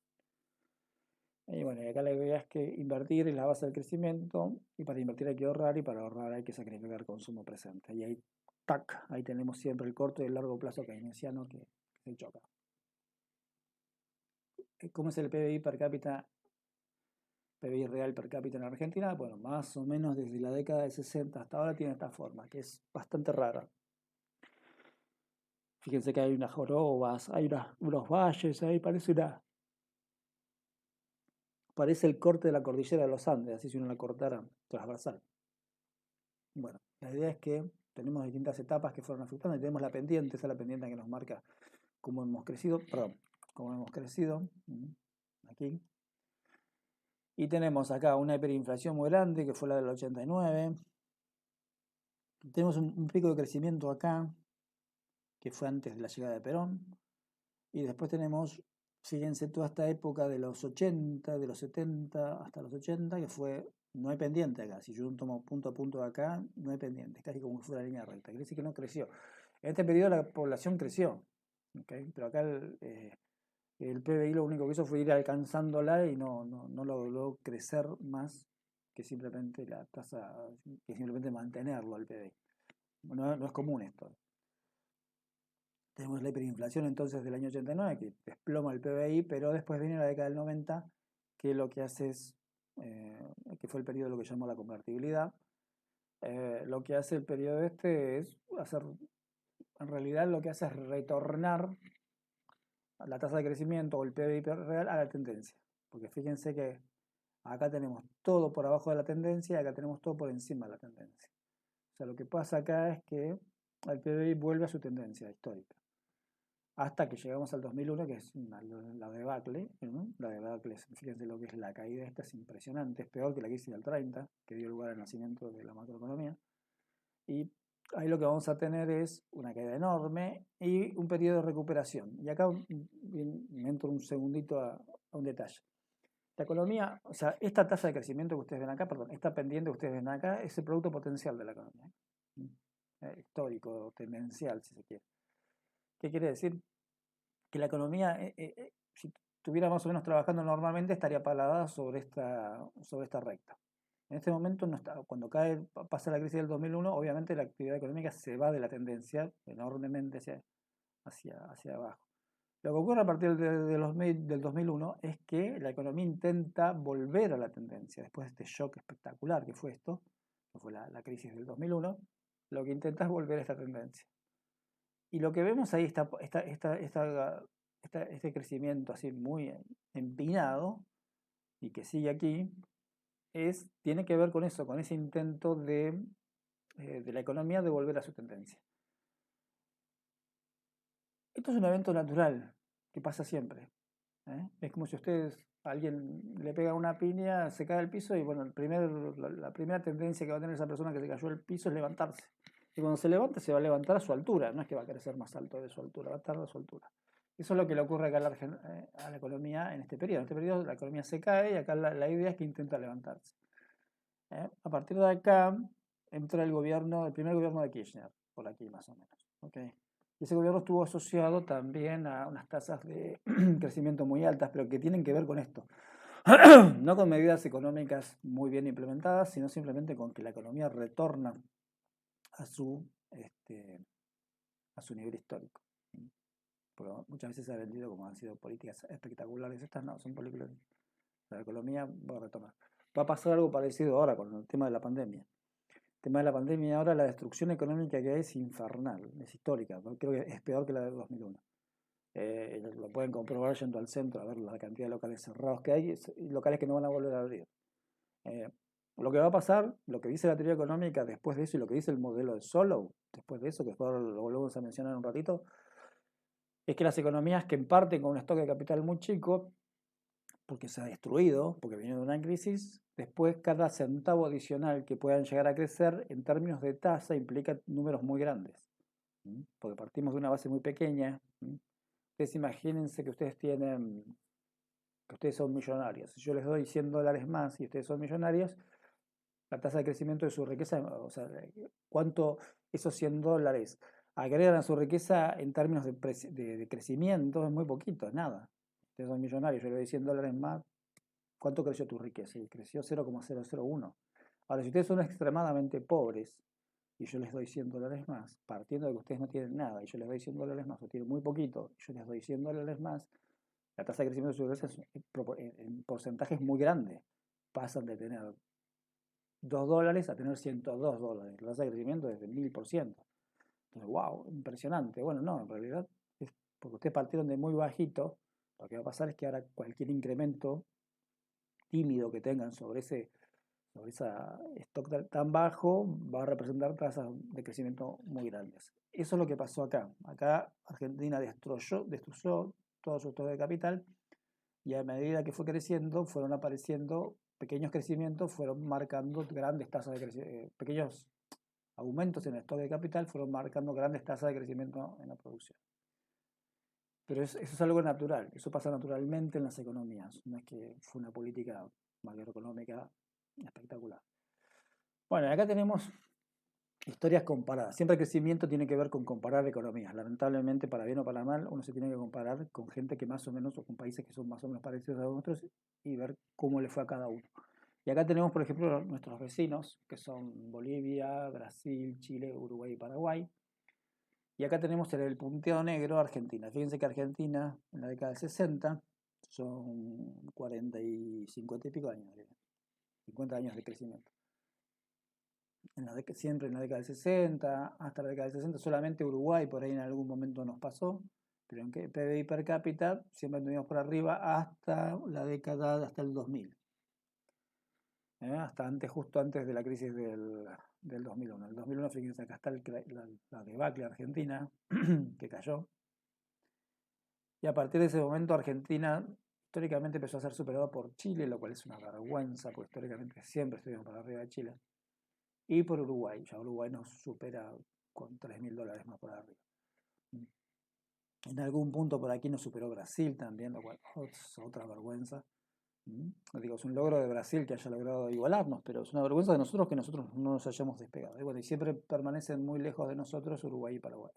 Y bueno, y acá la idea es que invertir es la base del crecimiento, y para invertir hay que ahorrar, y para ahorrar hay que sacrificar consumo presente. Y ahí, ahí tenemos siempre el corto y el largo plazo keynesiano que se choca. ¿Cómo es el PBI per cápita, PBI real per cápita en Argentina? Bueno, más o menos desde la década del 60 hasta ahora tiene esta forma, que es bastante rara. Fíjense que hay unas jorobas, hay unos valles, ahí parece el corte de la cordillera de los Andes, así si uno la cortara transversal. Bueno, la idea es que tenemos distintas etapas que fueron afectando y tenemos la pendiente, esa es la pendiente que nos marca cómo hemos crecido, aquí. Y tenemos acá una hiperinflación muy grande, que fue la del 89. Tenemos un pico de crecimiento acá, que fue antes de la llegada de Perón. Y después tenemos, fíjense, toda esta época de los 80, de los 70 hasta los 80, que no hay pendiente acá. Si yo tomo punto a punto de acá, no hay pendiente, es casi como si fuera línea recta. Quiere decir que no creció. En este periodo la población creció, ¿okay? Pero acá el PBI lo único que hizo fue ir alcanzándola y no logró crecer más que simplemente la tasa, que simplemente mantenerlo al PBI. No es común esto. Tenemos la hiperinflación entonces del año 89 que desploma el PBI, pero después viene la década del 90 que lo que hace es, que fue el periodo de lo que llamó la convertibilidad. Lo que hace el periodo es en realidad lo que hace es retornar la tasa de crecimiento o el PBI real a la tendencia. Porque fíjense que acá tenemos todo por abajo de la tendencia y acá tenemos todo por encima de la tendencia. O sea, lo que pasa acá es que el PBI vuelve a su tendencia histórica. Hasta que llegamos al 2001, que es la debacle, ¿no? La debacle, fíjense lo que es la caída esta, es impresionante, es peor que la crisis del 30, que dio lugar al nacimiento de la macroeconomía. Y ahí lo que vamos a tener es una caída enorme y un periodo de recuperación. Y acá me entro un segundito a un detalle. La economía, o sea, esta tasa de crecimiento que ustedes ven acá, perdón, esta pendiente que ustedes ven acá, es el producto potencial de la economía. histórico, tendencial, si se quiere. ¿Qué quiere decir? Que la economía, si estuviera más o menos trabajando normalmente, estaría parada sobre esta recta. En este momento, no está, cuando pasa la crisis del 2001, obviamente la actividad económica se va de la tendencia enormemente hacia abajo. Lo que ocurre a partir del 2001 es que la economía intenta volver a la tendencia, después de este shock espectacular que fue esto, que fue la crisis del 2001, lo que intenta es volver a esta tendencia. Y lo que vemos ahí, este crecimiento así muy empinado, y que sigue aquí, tiene que ver con eso, con ese intento de la economía de volver a su tendencia. Esto es un evento natural que pasa siempre. Es como si a alguien le pega una piña, se cae al piso y bueno, la primera tendencia que va a tener esa persona que se cayó al piso es levantarse. Y cuando se levante se va a levantar a su altura, no es que va a querer ser más alto de su altura, va a estar a su altura. Eso es lo que le ocurre acá a la economía en este periodo. En este periodo la economía se cae y acá la idea es que intenta levantarse. A partir de acá entra el primer gobierno de Kirchner, por aquí más o menos. ¿Okay? Y ese gobierno estuvo asociado también a unas tasas de crecimiento muy altas, pero que tienen que ver con esto. No con medidas económicas muy bien implementadas, sino simplemente con que la economía retorna a su nivel histórico. Pero muchas veces se ha vendido como han sido políticas espectaculares. Estas no, son políticas. La economía va a retomar. Va a pasar algo parecido ahora con el tema de la pandemia. El tema de la pandemia ahora, la destrucción económica que hay es infernal, es histórica. ¿No? Creo que es peor que la de 2001. Lo pueden comprobar yendo al centro a ver la cantidad de locales cerrados que hay y locales que no van a volver a abrir. Lo que va a pasar, lo que dice la teoría económica después de eso y lo que dice el modelo de Solow, después de eso, que después lo volvemos a mencionar en un ratito, es que las economías que parten con un stock de capital muy chico, porque se ha destruido, porque viene de una crisis, después cada centavo adicional que puedan llegar a crecer en términos de tasa implica números muy grandes, porque partimos de una base muy pequeña. Ustedes imagínense que ustedes son millonarios. Si yo les doy $100 más y ustedes son millonarios, la tasa de crecimiento de su riqueza, o sea, cuánto esos $100 agregan a su riqueza en términos de crecimiento, es muy poquito, es nada. Ustedes son millonarios, yo le doy $100 más, ¿cuánto creció tu riqueza? Y creció 0,001. Ahora, si ustedes son extremadamente pobres y yo les doy $100 más, partiendo de que ustedes no tienen nada y yo les doy $100 más, o tienen muy poquito, y yo les doy $100 más, la tasa de crecimiento de su riqueza en porcentaje es muy grande. Pasan de tener $2 a tener $102. La tasa de crecimiento es de 1000%. Entonces, wow, impresionante. Bueno, no, en realidad es porque ustedes partieron de muy bajito. Lo que va a pasar es que ahora cualquier incremento tímido que tengan sobre ese stock tan bajo va a representar tasas de crecimiento muy grandes. Eso es lo que pasó acá. Acá Argentina destruyó todo su stock de capital y a medida que fue creciendo fueron apareciendo pequeños crecimientos, fueron marcando grandes tasas de crecimiento, pequeños aumentos en el stock de capital fueron marcando grandes tasas de crecimiento en la producción. Pero eso es algo natural, eso pasa naturalmente en las economías, no es que fue una política macroeconómica espectacular. Bueno, acá tenemos historias comparadas. Siempre el crecimiento tiene que ver con comparar economías. Lamentablemente, para bien o para mal, uno se tiene que comparar con gente que más o menos, o con países que son más o menos parecidos a nosotros y ver cómo le fue a cada uno. Y acá tenemos, por ejemplo, nuestros vecinos, que son Bolivia, Brasil, Chile, Uruguay y Paraguay. Y acá tenemos el punteado negro Argentina. Fíjense que Argentina, en la década del 60, son 40 y 50 y pico años, 50 años de crecimiento. Siempre en la década del 60, hasta la década del 60, solamente Uruguay por ahí en algún momento nos pasó, pero en que PBI per cápita siempre anduvimos por arriba hasta la década, hasta el 2000. Hasta justo antes de la crisis del 2001. El 2001, fíjense, acá está la debacle argentina, que cayó. Y a partir de ese momento Argentina históricamente empezó a ser superado por Chile, lo cual es una vergüenza, porque históricamente siempre estuvimos para arriba de Chile. Y por Uruguay, ya Uruguay nos supera con $3.000 más por arriba. En algún punto por aquí nos superó Brasil también, lo cual es otra vergüenza. Digo, es un logro de Brasil que haya logrado igualarnos, pero es una vergüenza de nosotros que nosotros no nos hayamos despegado. Y bueno, y siempre permanecen muy lejos de nosotros Uruguay y Paraguay,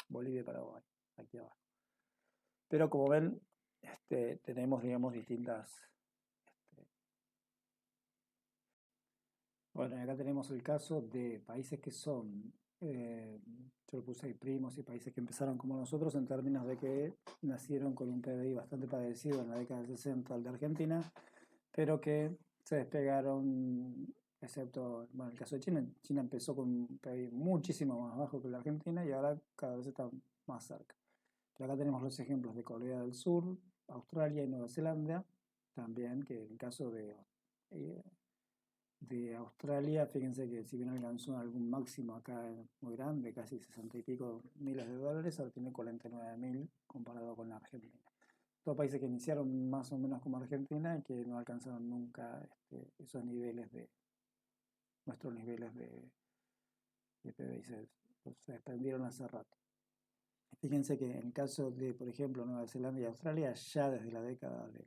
Bolivia y Paraguay, aquí abajo. Pero como ven, tenemos, digamos, distintas. este, bueno, acá tenemos el caso de países que son, yo lo puse ahí, primos y países que empezaron como nosotros en términos de que nacieron con un PBI bastante parecido en la década del 60 al de Argentina, pero que se despegaron, excepto, bueno, el caso de China. China empezó con un PBI muchísimo más bajo que la Argentina y ahora cada vez está más cerca. Pero acá tenemos los ejemplos de Corea del Sur, Australia y Nueva Zelanda, también, que en el caso eh, de Australia, fíjense que si bien alcanzó algún máximo acá muy grande, casi 60 y pico miles de dólares, ahora tiene 49.000 comparado con la Argentina. Todos países que iniciaron más o menos como Argentina y que no alcanzaron nunca esos niveles nuestros niveles de PBI, se expandieron hace rato. Fíjense que en el caso de, por ejemplo, Nueva Zelanda y Australia, ya desde la década del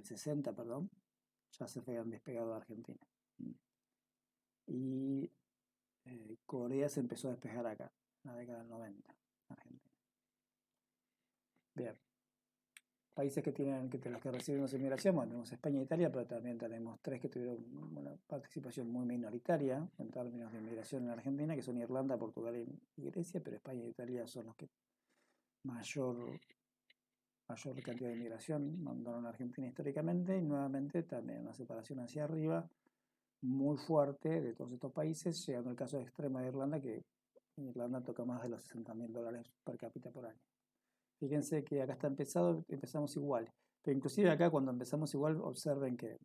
60, perdón, ya se habían despegado de Argentina. Y Corea se empezó a despegar acá, en la década del 90, Argentina. Bien. Países que tienen, que los que recibimos inmigración, bueno, tenemos España e Italia, pero también tenemos tres que tuvieron una participación muy minoritaria en términos de inmigración en Argentina, que son Irlanda, Portugal y Grecia, pero España e Italia son los que mayor cantidad de inmigración mandaron a Argentina históricamente, y nuevamente también una separación hacia arriba muy fuerte de todos estos países, llegando al caso de extrema de Irlanda, que Irlanda toca más de los $60.000 per cápita por año. Fíjense que acá está empezamos igual. Pero inclusive acá cuando empezamos igual, observen que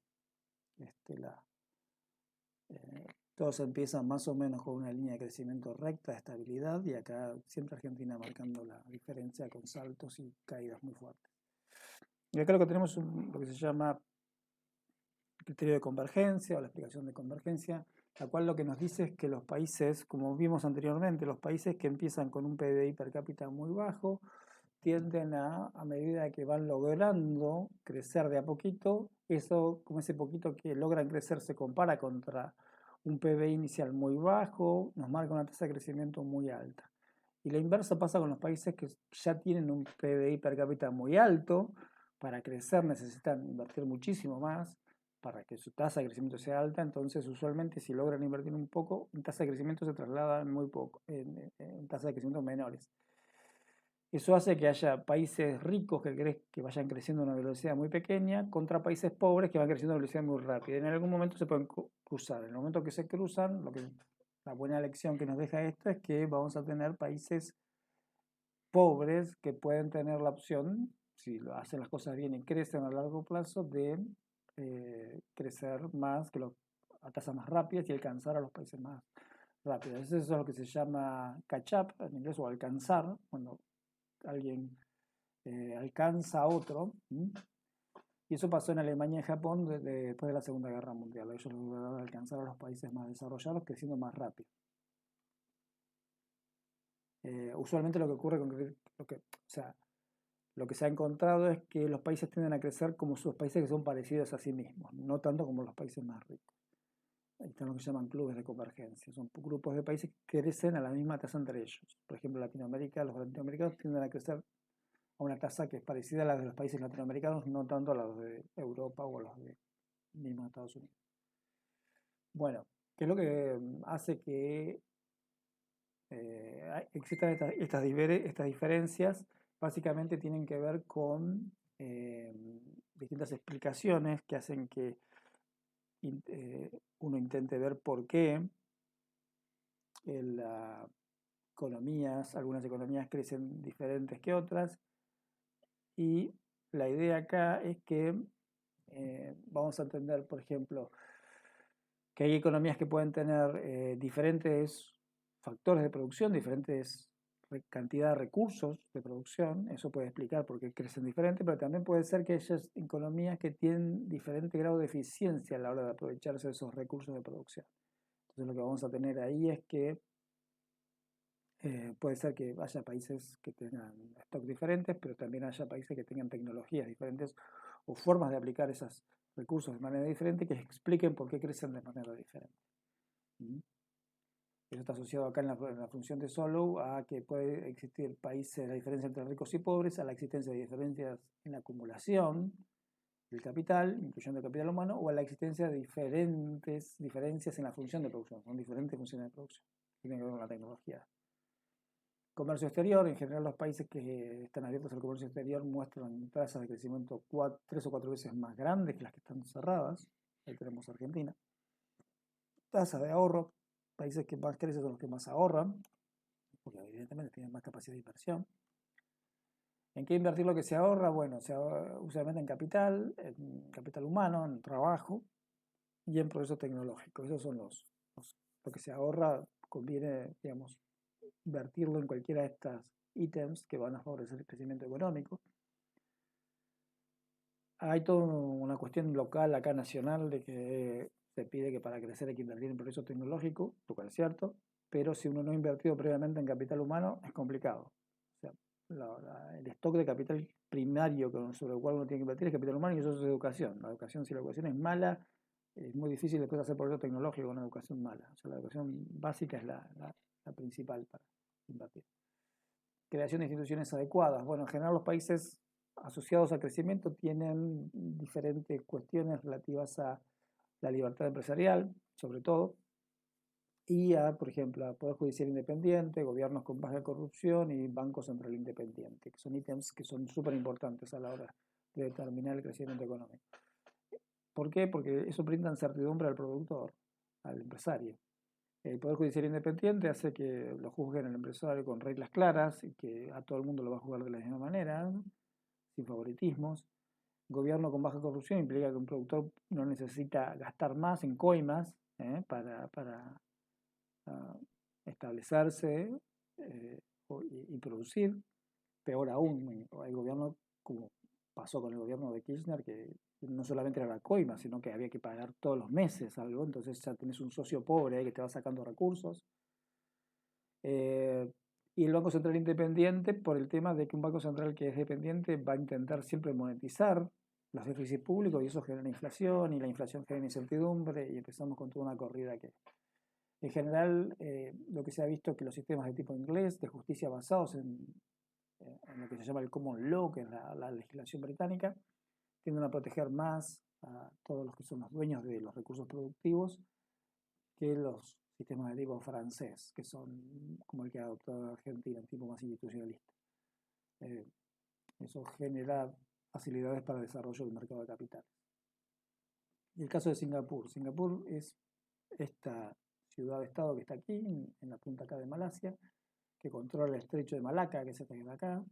todos empiezan más o menos con una línea de crecimiento recta, de estabilidad, y acá siempre Argentina marcando la diferencia con saltos y caídas muy fuertes. Y acá lo que tenemos es lo que se llama criterio de convergencia o la explicación de convergencia, la cual lo que nos dice es que los países, como vimos anteriormente, los países que empiezan con un PBI per cápita muy bajo, tienden a medida que van logrando crecer de a poquito, eso, como ese poquito que logran crecer se compara contra un PBI inicial muy bajo, nos marca una tasa de crecimiento muy alta. Y la inversa pasa con los países que ya tienen un PBI per cápita muy alto, para crecer necesitan invertir muchísimo más para que su tasa de crecimiento sea alta, entonces usualmente si logran invertir un poco, en tasa de crecimiento se traslada muy poco, en tasas de crecimiento menores. Eso hace que haya países ricos que vayan creciendo a una velocidad muy pequeña contra países pobres que van creciendo a una velocidad muy rápida. En algún momento se pueden cruzar. En el momento que se cruzan, la buena lección que nos deja esto es que vamos a tener países pobres que pueden tener la opción, si lo hacen las cosas bien y crecen a largo plazo, de crecer más, a tasas más rápidas y alcanzar a los países más rápidos. Eso es lo que se llama catch up en inglés, o alcanzar, cuando alguien alcanza a otro. Y eso pasó en Alemania y Japón después de la Segunda Guerra Mundial. Ellos lograron alcanzar a los países más desarrollados creciendo más rápido. Usualmente lo que ocurre lo que se ha encontrado es que los países tienden a crecer como sus países que son parecidos a sí mismos, no tanto como los países más ricos. Ahí están lo que se llaman clubes de convergencia. Son grupos de países que crecen a la misma tasa entre ellos. Por ejemplo, Latinoamérica, los latinoamericanos tienden a crecer a una tasa que es parecida a la de los países latinoamericanos, no tanto a los de Europa o a los de mismos Estados Unidos. Bueno, ¿qué es lo que hace que existan estas diferencias? Básicamente tienen que ver con distintas explicaciones que hacen que uno intente ver por qué algunas economías crecen diferentes que otras. Y la idea acá es que vamos a entender, por ejemplo, que hay economías que pueden tener diferentes factores de producción, diferentes cantidad de recursos de producción. Eso puede explicar por qué crecen diferente, pero también puede ser que haya economías que tienen diferente grado de eficiencia a la hora de aprovecharse de esos recursos de producción. Entonces lo que vamos a tener ahí es que Puede ser que haya países que tengan stock diferentes, pero también haya países que tengan tecnologías diferentes o formas de aplicar esos recursos de manera diferente que expliquen por qué crecen de manera diferente. ¿Mm? Eso está asociado acá en la función de Solow a que puede existir países, la diferencia entre ricos y pobres, a la existencia de diferencias en la acumulación del capital, incluyendo el capital humano, o a la existencia de diferencias en la función de producción, son diferentes funciones de producción, tienen que ver con la tecnología. Comercio exterior, en general los países que están abiertos al comercio exterior muestran tasas de crecimiento 3 o 4 veces más grandes que las que están cerradas. Ahí tenemos Argentina. Tasa de ahorro, países que más crecen son los que más ahorran, porque evidentemente tienen más capacidad de inversión. ¿En qué invertir lo que se ahorra? Bueno, se ahorra usualmente en capital humano, en trabajo y en progreso tecnológico. Esos son lo que se ahorra, conviene, digamos, invertirlo en cualquiera de estas ítems que van a favorecer el crecimiento económico. Hay toda una cuestión local acá nacional de que se pide que para crecer hay que invertir en progreso tecnológico, lo cual es cierto, pero si uno no ha invertido previamente en capital humano es complicado. O sea, el stock de capital primario sobre el cual uno tiene que invertir es capital humano y eso es educación. La educación, si la educación es mala, es muy difícil después hacer progreso tecnológico con una educación mala. O sea, la educación básica es la principal para invertir. Creación de instituciones adecuadas. Bueno, en general los países asociados al crecimiento tienen diferentes cuestiones relativas a la libertad empresarial, sobre todo, y a, por ejemplo, a Poder Judicial Independiente, gobiernos con baja corrupción y Banco Central Independiente, que son ítems que son súper importantes a la hora de determinar el crecimiento económico. ¿Por qué? Porque eso brinda certidumbre al productor, al empresario. El Poder Judicial Independiente hace que lo juzguen el empresario con reglas claras y que a todo el mundo lo va a juzgar de la misma manera, ¿no? Sin favoritismos. Gobierno con baja corrupción implica que un productor no necesita gastar más en coimas para establecerse y producir. Peor aún, hay gobierno como pasó con el gobierno de Kirchner, que no solamente era la coima, sino que había que pagar todos los meses algo, entonces ya tenés un socio pobre ahí que te va sacando recursos. Y el Banco Central Independiente, por el tema de que un Banco Central que es dependiente va a intentar siempre monetizar los déficits públicos y eso genera inflación y la inflación genera incertidumbre y empezamos con toda una corrida que en general lo que se ha visto es que los sistemas de tipo inglés de justicia basados en lo que se llama el common law, que es la legislación británica, tienden a proteger más a todos los que son los dueños de los recursos productivos que los sistemas de tipo francés, que son como el que ha adoptado Argentina, un tipo más institucionalista. Eso genera facilidades para el desarrollo del mercado de capitales. Y el caso de Singapur. Singapur es esta ciudad-estado que está aquí, en la punta acá de Malasia, que controla el estrecho de Malaca, que es este de acá.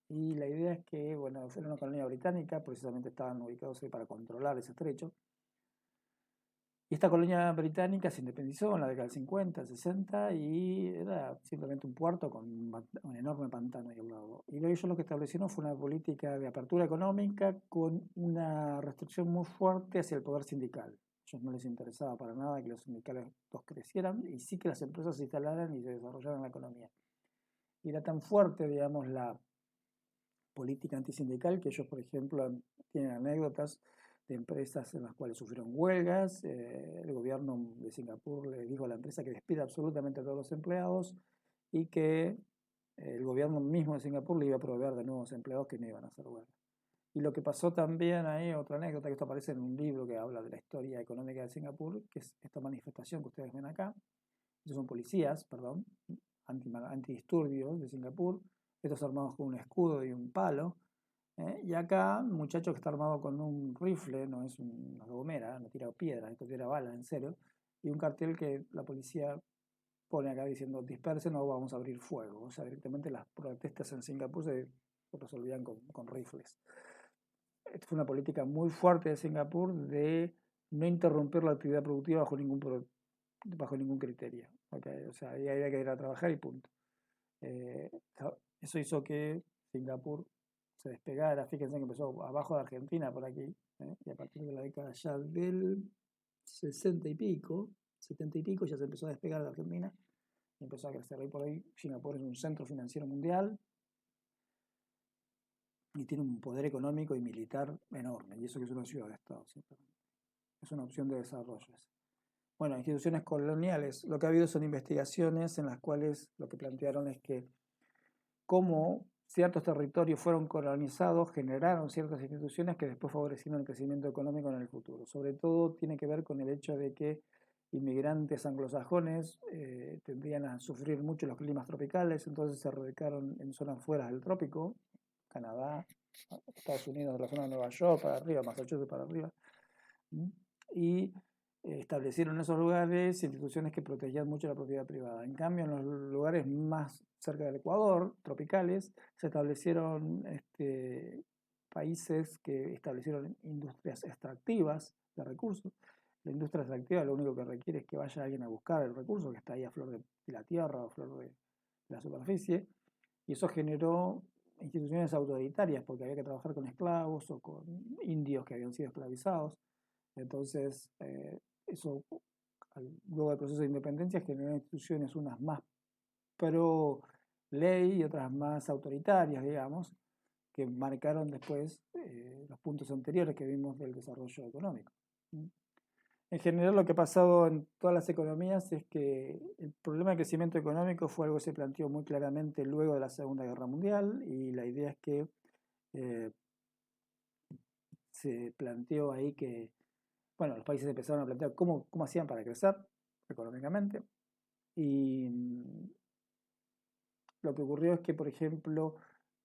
Y la idea es que, bueno, era una colonia británica, precisamente estaban ubicados ahí para controlar ese estrecho. Y esta colonia británica se independizó en la década del 50, 60 y era simplemente un puerto con un enorme pantano ahí al lado. Y ellos lo que establecieron fue una política de apertura económica con una restricción muy fuerte hacia el poder sindical. A ellos no les interesaba para nada que los sindicales crecieran y sí que las empresas se instalaran y se desarrollaran en la economía. Y era tan fuerte, digamos, la política antisindical que ellos, por ejemplo, tienen anécdotas de empresas en las cuales sufrieron huelgas. El gobierno de Singapur le dijo a la empresa que despida absolutamente a todos los empleados y que el gobierno mismo de Singapur le iba a proveer de nuevos empleados que no iban a hacer huelga. Y lo que pasó también ahí, otra anécdota, que esto aparece en un libro que habla de la historia económica de Singapur, que es esta manifestación que ustedes ven acá. Ellos son policías, perdón, antidisturbios de Singapur, estos armados con un escudo y un palo. Y acá, un muchacho que está armado con un rifle, no es una gomera, no tira piedras, esto tira balas, en serio, y un cartel que la policía pone acá diciendo dispersen o vamos a abrir fuego. O sea, directamente las protestas en Singapur se resolvían con rifles. Esta fue una política muy fuerte de Singapur de no interrumpir la actividad productiva bajo ningún criterio. Okay, o sea, ahí había que ir a trabajar y punto. Eso hizo que Singapur se despegara. Fíjense que empezó abajo de Argentina, por aquí, y a partir de la década ya del 60 y pico, 70 y pico, ya se empezó a despegar de Argentina y empezó a crecer. Hoy por hoy Singapur es un centro financiero mundial y tiene un poder económico y militar enorme, y eso que es una ciudad de Estado, ¿cierto? Es una opción de desarrollo. Bueno, instituciones coloniales, lo que ha habido son investigaciones en las cuales lo que plantearon es que cómo ciertos territorios fueron colonizados, generaron ciertas instituciones que después favorecieron el crecimiento económico en el futuro. Sobre todo tiene que ver con el hecho de que inmigrantes anglosajones tendrían a sufrir mucho los climas tropicales, entonces se radicaron en zonas fuera del trópico, Canadá, Estados Unidos, la zona de Nueva York para arriba, Massachusetts para arriba, y establecieron en esos lugares instituciones que protegían mucho la propiedad privada. En cambio, en los lugares más cerca del Ecuador, tropicales, se establecieron países que establecieron industrias extractivas de recursos. La industria extractiva lo único que requiere es que vaya alguien a buscar el recurso que está ahí a flor de la tierra o a flor de la superficie, y eso generó instituciones autoritarias porque había que trabajar con esclavos o con indios que habían sido esclavizados. Entonces, eso, luego del proceso de independencia, generó instituciones, unas más pro ley y otras más autoritarias, digamos, que marcaron después los puntos anteriores que vimos del desarrollo económico. En general, lo que ha pasado en todas las economías es que el problema de crecimiento económico fue algo que se planteó muy claramente luego de la Segunda Guerra Mundial, y la idea es que se planteó ahí que, bueno, los países empezaron a plantear cómo hacían para crecer económicamente, y lo que ocurrió es que, por ejemplo,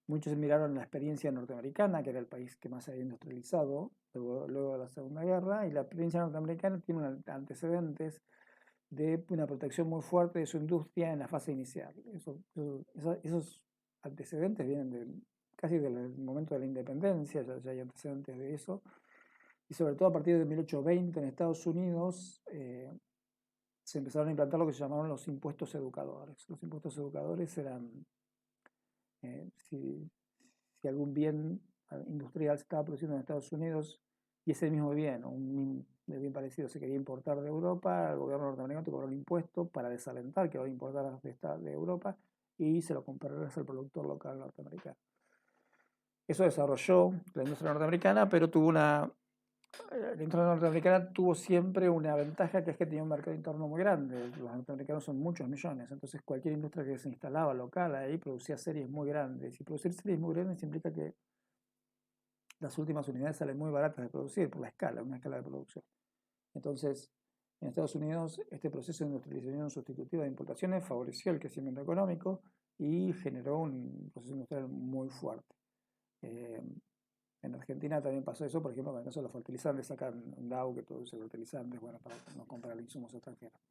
muchos miraron la experiencia norteamericana, que era el país que más se había industrializado luego de la Segunda Guerra, y la experiencia norteamericana tiene antecedentes de una protección muy fuerte de su industria en la fase inicial. Esos antecedentes vienen casi del momento de la independencia, ya hay antecedentes de eso, y sobre todo a partir de 1820 en Estados Unidos se empezaron a implantar lo que se llamaron los impuestos educadores. Los impuestos educadores eran, si algún bien industrial se estaba produciendo en Estados Unidos y ese mismo bien, un bien parecido, se quería importar de Europa, el gobierno norteamericano te cobró el impuesto para desalentar que lo importaras de Europa y se lo compraras al productor local norteamericano. Eso desarrolló la industria norteamericana, pero la industria norteamericana tuvo siempre una ventaja, que es que tenía un mercado interno muy grande. Los norteamericanos son muchos millones, entonces cualquier industria que se instalaba local ahí producía series muy grandes. Y producir series muy grandes implica que las últimas unidades salen muy baratas de producir por la escala, una escala de producción. Entonces, en Estados Unidos, este proceso de industrialización sustitutiva de importaciones favoreció el crecimiento económico y generó un proceso industrial muy fuerte. En Argentina también pasó eso, por ejemplo, con el caso de los fertilizantes, sacan un Dow que produce fertilizantes, bueno, para no comprar insumos extranjeros.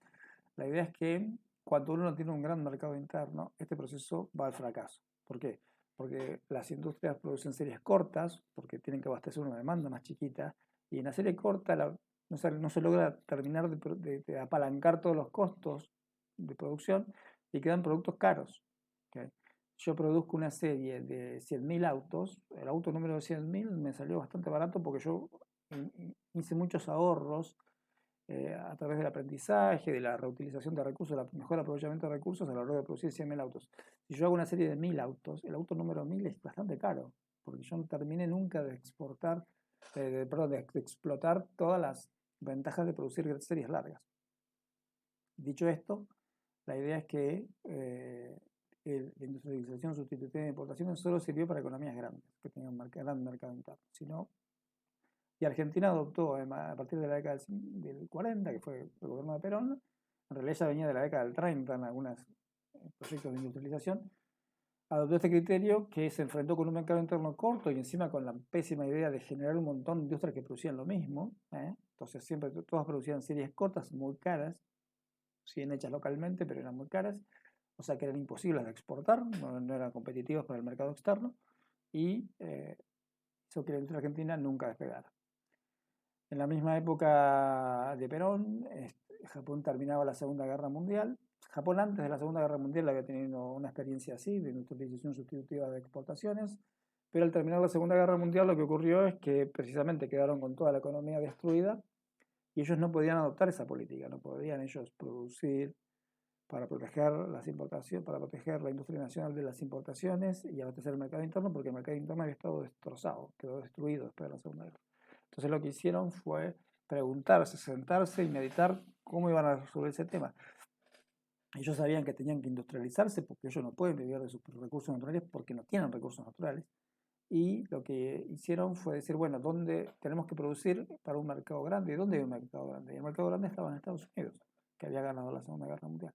La idea es que cuando uno no tiene un gran mercado interno, este proceso va al fracaso. ¿Por qué? Porque las industrias producen series cortas, porque tienen que abastecer una demanda más chiquita, y en la serie corta no se logra terminar de apalancar todos los costos de producción y quedan productos caros. ¿Okay? Yo produzco una serie de 100.000 autos, el auto número 100.000 me salió bastante barato porque yo hice muchos ahorros a través del aprendizaje, de la reutilización de recursos, del mejor aprovechamiento de recursos a la hora de producir 100.000 autos. Si yo hago una serie de 1.000 autos, el auto número 1.000 es bastante caro, porque yo no terminé nunca de de explotar todas las ventajas de producir series largas. Dicho esto, la idea es que la industrialización sustitutiva de importaciones solo sirvió para economías grandes, que tenían un gran mercado interno. Y Argentina adoptó a partir de la década del 40, que fue el gobierno de Perón, en realidad ya venía de la década del 30 en algunos proyectos de industrialización, adoptó este criterio que se enfrentó con un mercado interno corto y encima con la pésima idea de generar un montón de industrias que producían lo mismo. Entonces siempre todas producían series cortas, muy caras, si bien hechas localmente, pero eran muy caras, o sea que eran imposibles de exportar, no eran competitivos para el mercado externo, y hizo que la industria argentina nunca despegara. En la misma época de Perón, Japón terminaba la Segunda Guerra Mundial. Japón antes de la Segunda Guerra Mundial había tenido una experiencia así, de industrialización sustitutiva de exportaciones, pero al terminar la Segunda Guerra Mundial lo que ocurrió es que precisamente quedaron con toda la economía destruida y ellos no podían adoptar esa política, no podían ellos producir para proteger las importaciones, para proteger la industria nacional de las importaciones y abastecer el mercado interno, porque el mercado interno había estado destrozado, quedó destruido después de la Segunda Guerra. Entonces lo que hicieron fue preguntarse, sentarse y meditar cómo iban a resolver ese tema. Ellos sabían que tenían que industrializarse porque ellos no pueden vivir de sus recursos naturales porque no tienen recursos naturales. Y lo que hicieron fue decir, bueno, ¿dónde tenemos que producir para un mercado grande? ¿Y dónde hay un mercado grande? Y el mercado grande estaba en Estados Unidos, que había ganado la Segunda Guerra Mundial.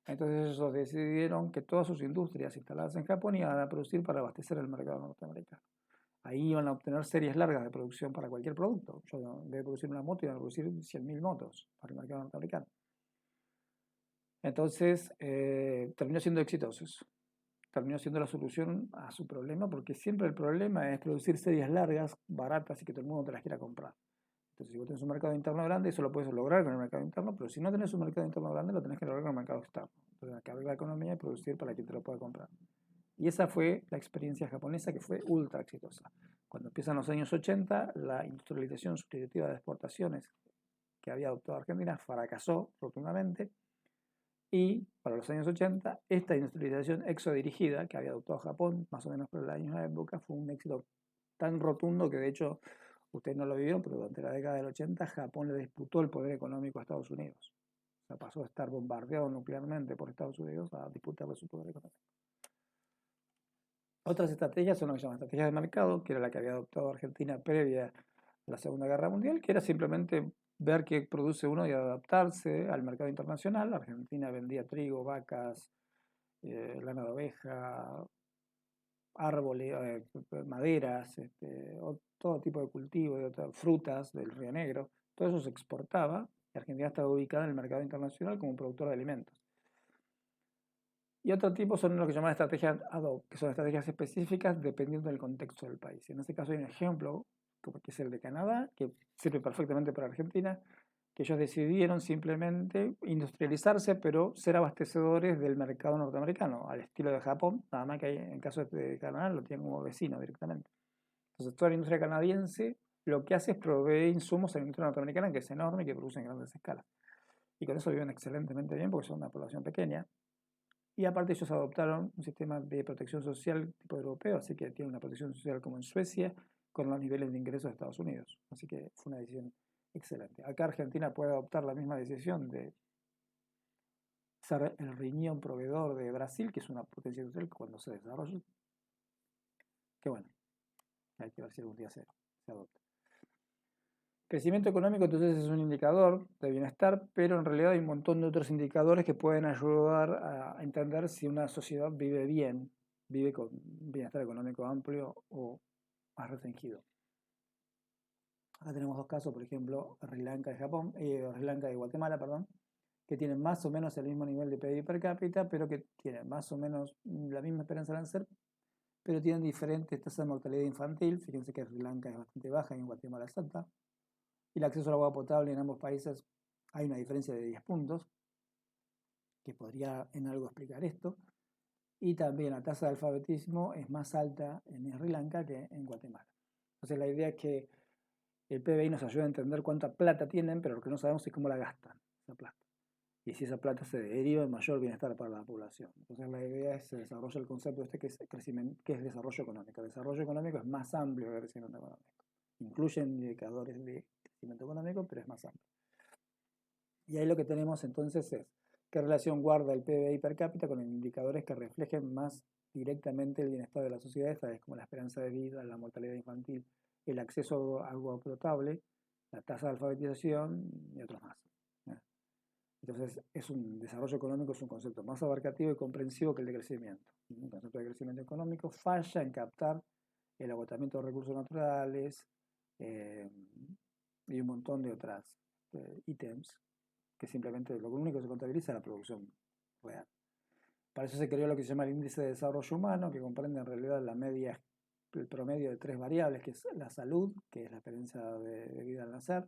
Entonces ellos decidieron que todas sus industrias instaladas en Japón iban a producir para abastecer el mercado norteamericano. Ahí iban a obtener series largas de producción para cualquier producto. Yo, en vez de producir una moto, iban a producir 100.000 motos para el mercado norteamericano. Entonces terminó siendo exitosos. Terminó siendo la solución a su problema, porque siempre el problema es producir series largas, baratas y que todo el mundo te las quiera comprar. Entonces, si vos tenés un mercado interno grande, eso lo puedes lograr con el mercado interno, pero si no tenés un mercado interno grande, lo tenés que lograr con el mercado externo. Entonces, hay que abrir la economía y producir para quien te lo pueda comprar. Y esa fue la experiencia japonesa, que fue ultra exitosa. Cuando empiezan los años 80, la industrialización sustitutiva de exportaciones que había adoptado Argentina fracasó rotundamente. Y para los años 80, esta industrialización exodirigida que había adoptado Japón, más o menos por la misma época, fue un éxito tan rotundo que de hecho, ustedes no lo vivieron, pero durante la década del 80 Japón le disputó el poder económico a Estados Unidos. O sea, pasó de estar bombardeado nuclearmente por Estados Unidos a disputarle su poder económico. Otras estrategias son lo que se llama estrategias de mercado, que era la que había adoptado Argentina previa a la Segunda Guerra Mundial, que era simplemente ver qué produce uno y adaptarse al mercado internacional. Argentina vendía trigo, vacas, lana de oveja, árboles, maderas, todo tipo de cultivo, frutas del Río Negro. Todo eso se exportaba y Argentina estaba ubicada en el mercado internacional como productor de alimentos. Y otro tipo son lo que llaman estrategias ad hoc, que son estrategias específicas dependiendo del contexto del país. En este caso hay un ejemplo, que es el de Canadá, que sirve perfectamente para Argentina, que ellos decidieron simplemente industrializarse, pero ser abastecedores del mercado norteamericano, al estilo de Japón, nada más que en el caso de Canadá lo tienen como vecino directamente. Entonces toda la industria canadiense lo que hace es proveer insumos a la industria norteamericana, que es enorme y que produce en grandes escalas. Y con eso viven excelentemente bien porque son una población pequeña. Y aparte ellos adoptaron un sistema de protección social tipo europeo, así que tienen una protección social como en Suecia, con los niveles de ingresos de Estados Unidos. Así que fue una decisión excelente. Acá Argentina puede adoptar la misma decisión de ser el riñón proveedor de Brasil, que es una potencia industrial cuando se desarrolle. Que bueno, hay que ver si algún día se adopta. Crecimiento económico entonces es un indicador de bienestar, pero en realidad hay un montón de otros indicadores que pueden ayudar a entender si una sociedad vive bien, vive con bienestar económico amplio o más restringido. Acá tenemos dos casos, por ejemplo, Sri Lanka y Sri Lanka y Guatemala, perdón, que tienen más o menos el mismo nivel de PIB per cápita, pero que tienen más o menos la misma esperanza de nacer, pero tienen diferentes tasas de mortalidad infantil. Fíjense que Sri Lanka es bastante baja y en Guatemala es alta. Y el acceso al agua potable en ambos países hay una diferencia de 10 puntos, que podría en algo explicar esto. Y también la tasa de alfabetismo es más alta en Sri Lanka que en Guatemala. Entonces la idea es que el PBI nos ayuda a entender cuánta plata tienen, pero lo que no sabemos es cómo la gastan esa plata. Y si esa plata se deriva en mayor bienestar para la población. Entonces la idea es que se desarrolla el concepto que es crecimiento, que es desarrollo económico. El desarrollo económico es más amplio que el crecimiento económico. Incluyen indicadores de crecimiento económico, pero es más amplio. Y ahí lo que tenemos entonces es qué relación guarda el PBI per cápita con indicadores que reflejen más directamente el bienestar de la sociedad, tales como la esperanza de vida, la mortalidad infantil, el acceso a agua potable, la tasa de alfabetización y otros más. Entonces, es un desarrollo económico, es un concepto más abarcativo y comprensivo que el de crecimiento. El concepto de crecimiento económico falla en captar el agotamiento de recursos naturales y un montón de otras ítems que simplemente lo único que se contabiliza es la producción real. Para eso se creó lo que se llama el índice de desarrollo humano, que comprende en realidad la media, el promedio de tres variables, que es la salud, que es la experiencia de vida al nacer,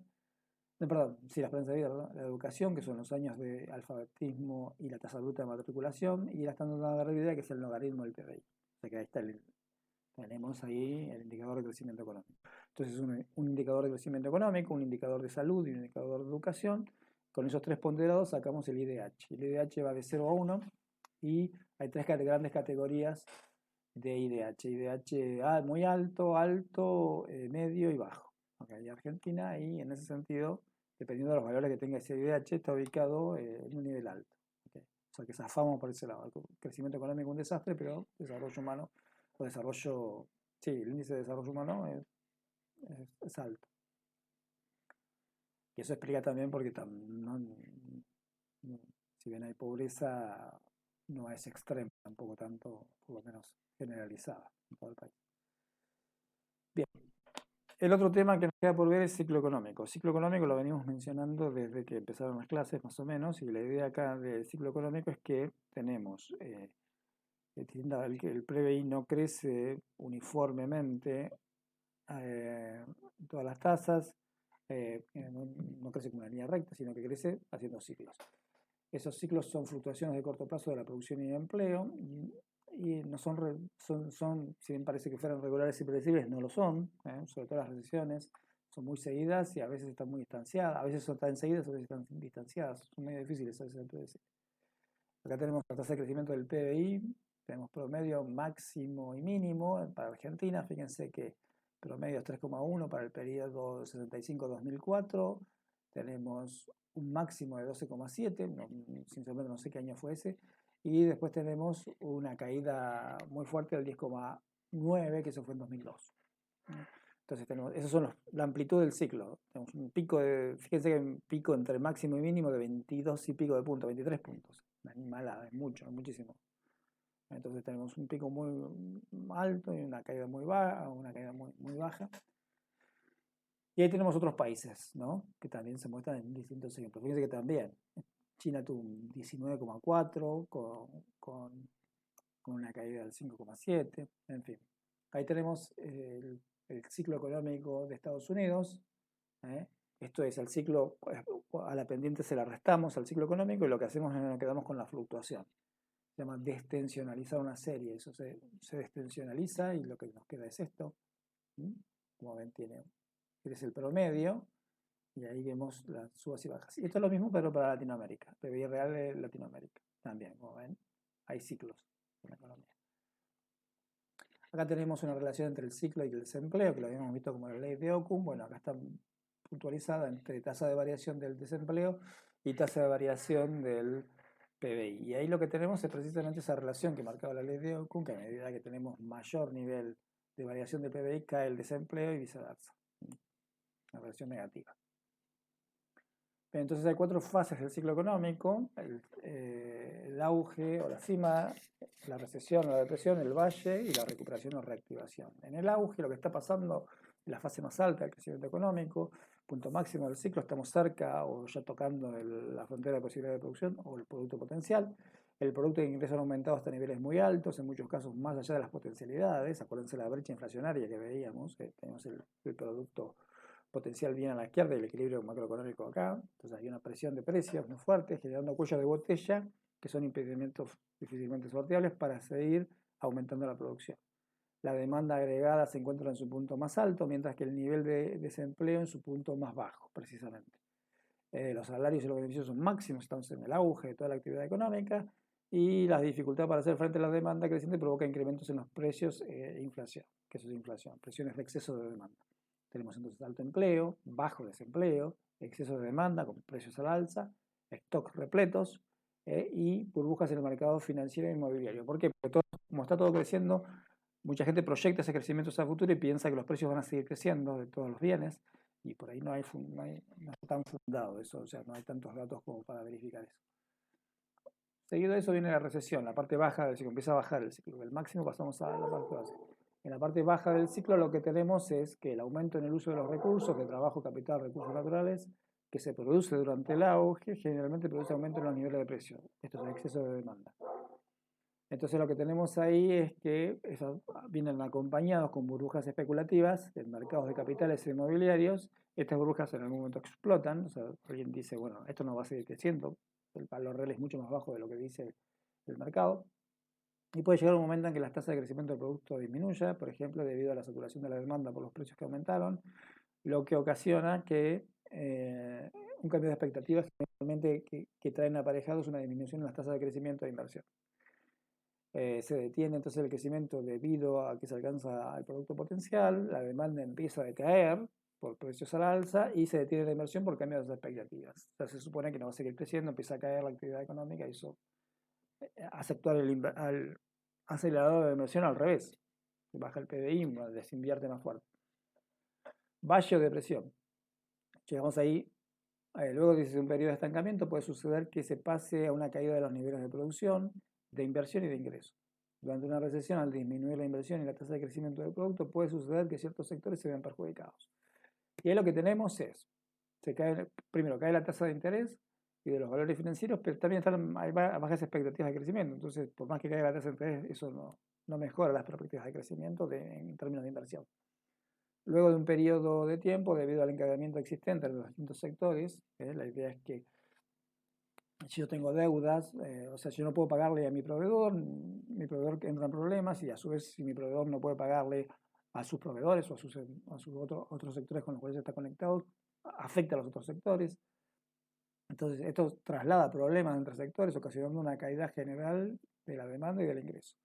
perdón, sí, la esperanza de vida, perdón, la educación, que son los años de alfabetismo y la tasa bruta de matriculación, y la estándar de vida, que es el logaritmo del PBI. O sea que ahí está tenemos ahí el indicador de crecimiento económico. Entonces, un indicador de crecimiento económico, un indicador de salud y un indicador de educación, Con esos tres ponderados sacamos el IDH. El IDH va de 0 a 1 y hay tres grandes categorías de IDH. IDH muy alto, alto, medio y bajo. Okay, y Argentina ahí, en ese sentido, dependiendo de los valores que tenga ese IDH, está ubicado en un nivel alto. Okay. O sea que zafamos por ese lado. El crecimiento económico es un desastre, pero desarrollo humano, o desarrollo, sí, el índice de desarrollo humano es alto. Y eso explica también porque si bien hay pobreza, no es extrema, tampoco tanto, por lo menos generalizada en todo el país. Bien, el otro tema que nos queda por ver es ciclo económico. Ciclo económico lo venimos mencionando desde que empezaron las clases, más o menos, y la idea acá del ciclo económico es que tenemos el PBI no crece uniformemente todas las tasas, no crece como una línea recta, sino que crece haciendo ciclos. Esos ciclos son fluctuaciones de corto plazo de la producción y el empleo, y no son, si bien parece que fueran regulares y predecibles, no lo son, sobre todo las recesiones, son muy seguidas y a veces están muy distanciadas, a veces son tan seguidas, a veces están distanciadas, son medio difíciles a veces de predecir. Acá tenemos la tasa de crecimiento del PBI, tenemos promedio máximo y mínimo para Argentina, fíjense que promedio es 3,1 para el periodo 65-2004, tenemos un máximo de 12,7, sinceramente no sé qué año fue ese, y después tenemos una caída muy fuerte del 10,9, que eso fue en 2002. Entonces tenemos, esos son la amplitud del ciclo. Tenemos un pico fíjense que hay un pico entre máximo y mínimo de 22 y pico de puntos, 23 puntos. Una animalada, es mucho, es muchísimo. Entonces tenemos un pico muy alto y una caída muy baja, una caída muy baja. Y ahí tenemos otros países, ¿no? Que también se muestran en distintos ejemplos. Fíjense que también China tuvo un 19,4 con una caída del 5,7, en fin. Ahí tenemos el ciclo económico de Estados Unidos. Esto es el ciclo, a la pendiente se la restamos al ciclo económico y lo que hacemos es que nos quedamos con la fluctuación. Se llama destensionalizar una serie. Eso se destensionaliza y lo que nos queda es esto. Como ven, es el promedio y ahí vemos las subas y bajas. Y esto es lo mismo, pero para Latinoamérica. PBI real de Latinoamérica. También, como ven, hay ciclos en la economía. Acá tenemos una relación entre el ciclo y el desempleo, que lo habíamos visto como la ley de Ockham. Bueno, acá está puntualizada entre tasa de variación del desempleo y tasa de variación del PBI. Y ahí lo que tenemos es precisamente esa relación que marcaba la ley de Ockham, que a medida que tenemos mayor nivel de variación del PBI, cae el desempleo y viceversa. Una relación negativa. Entonces hay cuatro fases del ciclo económico: el auge o la cima, la recesión o la depresión, el valle y la recuperación o reactivación. En el auge lo que está pasando es la fase más alta del crecimiento económico, punto máximo del ciclo, estamos cerca o ya tocando la frontera de posibilidad de producción o el producto potencial. El producto de ingresos ha aumentado hasta niveles muy altos, en muchos casos más allá de las potencialidades. Acuérdense la brecha inflacionaria que veíamos, tenemos el producto potencial bien a la izquierda y el equilibrio macroeconómico acá. Entonces hay una presión de precios muy fuerte, generando cuellos de botella, que son impedimentos difícilmente sorteables para seguir aumentando la producción. La demanda agregada se encuentra en su punto más alto, mientras que el nivel de desempleo en su punto más bajo, precisamente. Los salarios y los beneficios son máximos, estamos en el auge de toda la actividad económica, y la dificultad para hacer frente a la demanda creciente provoca incrementos en los precios e inflación. ¿Qué es inflación? Presiones de exceso de demanda. Tenemos entonces alto empleo, bajo desempleo, exceso de demanda con precios al alza, stocks repletos y burbujas en el mercado financiero e inmobiliario. ¿Por qué? Porque como está todo creciendo, mucha gente proyecta ese crecimiento hacia el futuro y piensa que los precios van a seguir creciendo de todos los bienes, y por ahí no está tan fundado eso, o sea, no hay tantos datos como para verificar eso. Seguido de eso viene la recesión, la parte baja del ciclo, empieza a bajar el ciclo, del máximo pasamos a la parte baja. En la parte baja del ciclo lo que tenemos es que el aumento en el uso de los recursos, de trabajo, capital, recursos naturales, que se produce durante el auge, generalmente produce aumento en los niveles de precios. Esto es el exceso de demanda. Entonces lo que tenemos ahí es que vienen acompañados con burbujas especulativas en mercados de capitales e inmobiliarios. Estas burbujas en algún momento explotan. O sea, alguien dice, bueno, esto no va a seguir creciendo. El valor real es mucho más bajo de lo que dice el mercado. Y puede llegar un momento en que las tasas de crecimiento del producto disminuya, por ejemplo, debido a la saturación de la demanda por los precios que aumentaron, lo que ocasiona que un cambio de expectativas generalmente que traen aparejados una disminución en las tasas de crecimiento de inversión. Se detiene entonces el crecimiento debido a que se alcanza el producto potencial, la demanda empieza a decaer por precios al alza y se detiene la inversión por cambio de las expectativas. O sea, se supone que no va a seguir creciendo, empieza a caer la actividad económica y eso hace actuar al acelerador de inversión al revés. Baja el PBI, desinvierte más fuerte. Valle o depresión. Llegamos ahí. Luego de un periodo de estancamiento puede suceder que se pase a una caída de los niveles de producción, de inversión y de ingreso. Durante una recesión, al disminuir la inversión y la tasa de crecimiento del producto, puede suceder que ciertos sectores se vean perjudicados. Y ahí lo que tenemos es, primero cae la tasa de interés y de los valores financieros, pero también hay bajas expectativas de crecimiento. Entonces, por más que caiga la tasa de interés, eso no mejora las perspectivas de crecimiento en términos de inversión. Luego de un periodo de tiempo, debido al encadenamiento existente en los distintos sectores, la idea es que si yo tengo deudas, o sea, si yo no puedo pagarle a mi proveedor entra en problemas y a su vez si mi proveedor no puede pagarle a sus proveedores o a sus otros sectores con los cuales está conectado, afecta a los otros sectores. Entonces, esto traslada problemas entre sectores, ocasionando una caída general de la demanda y del ingreso.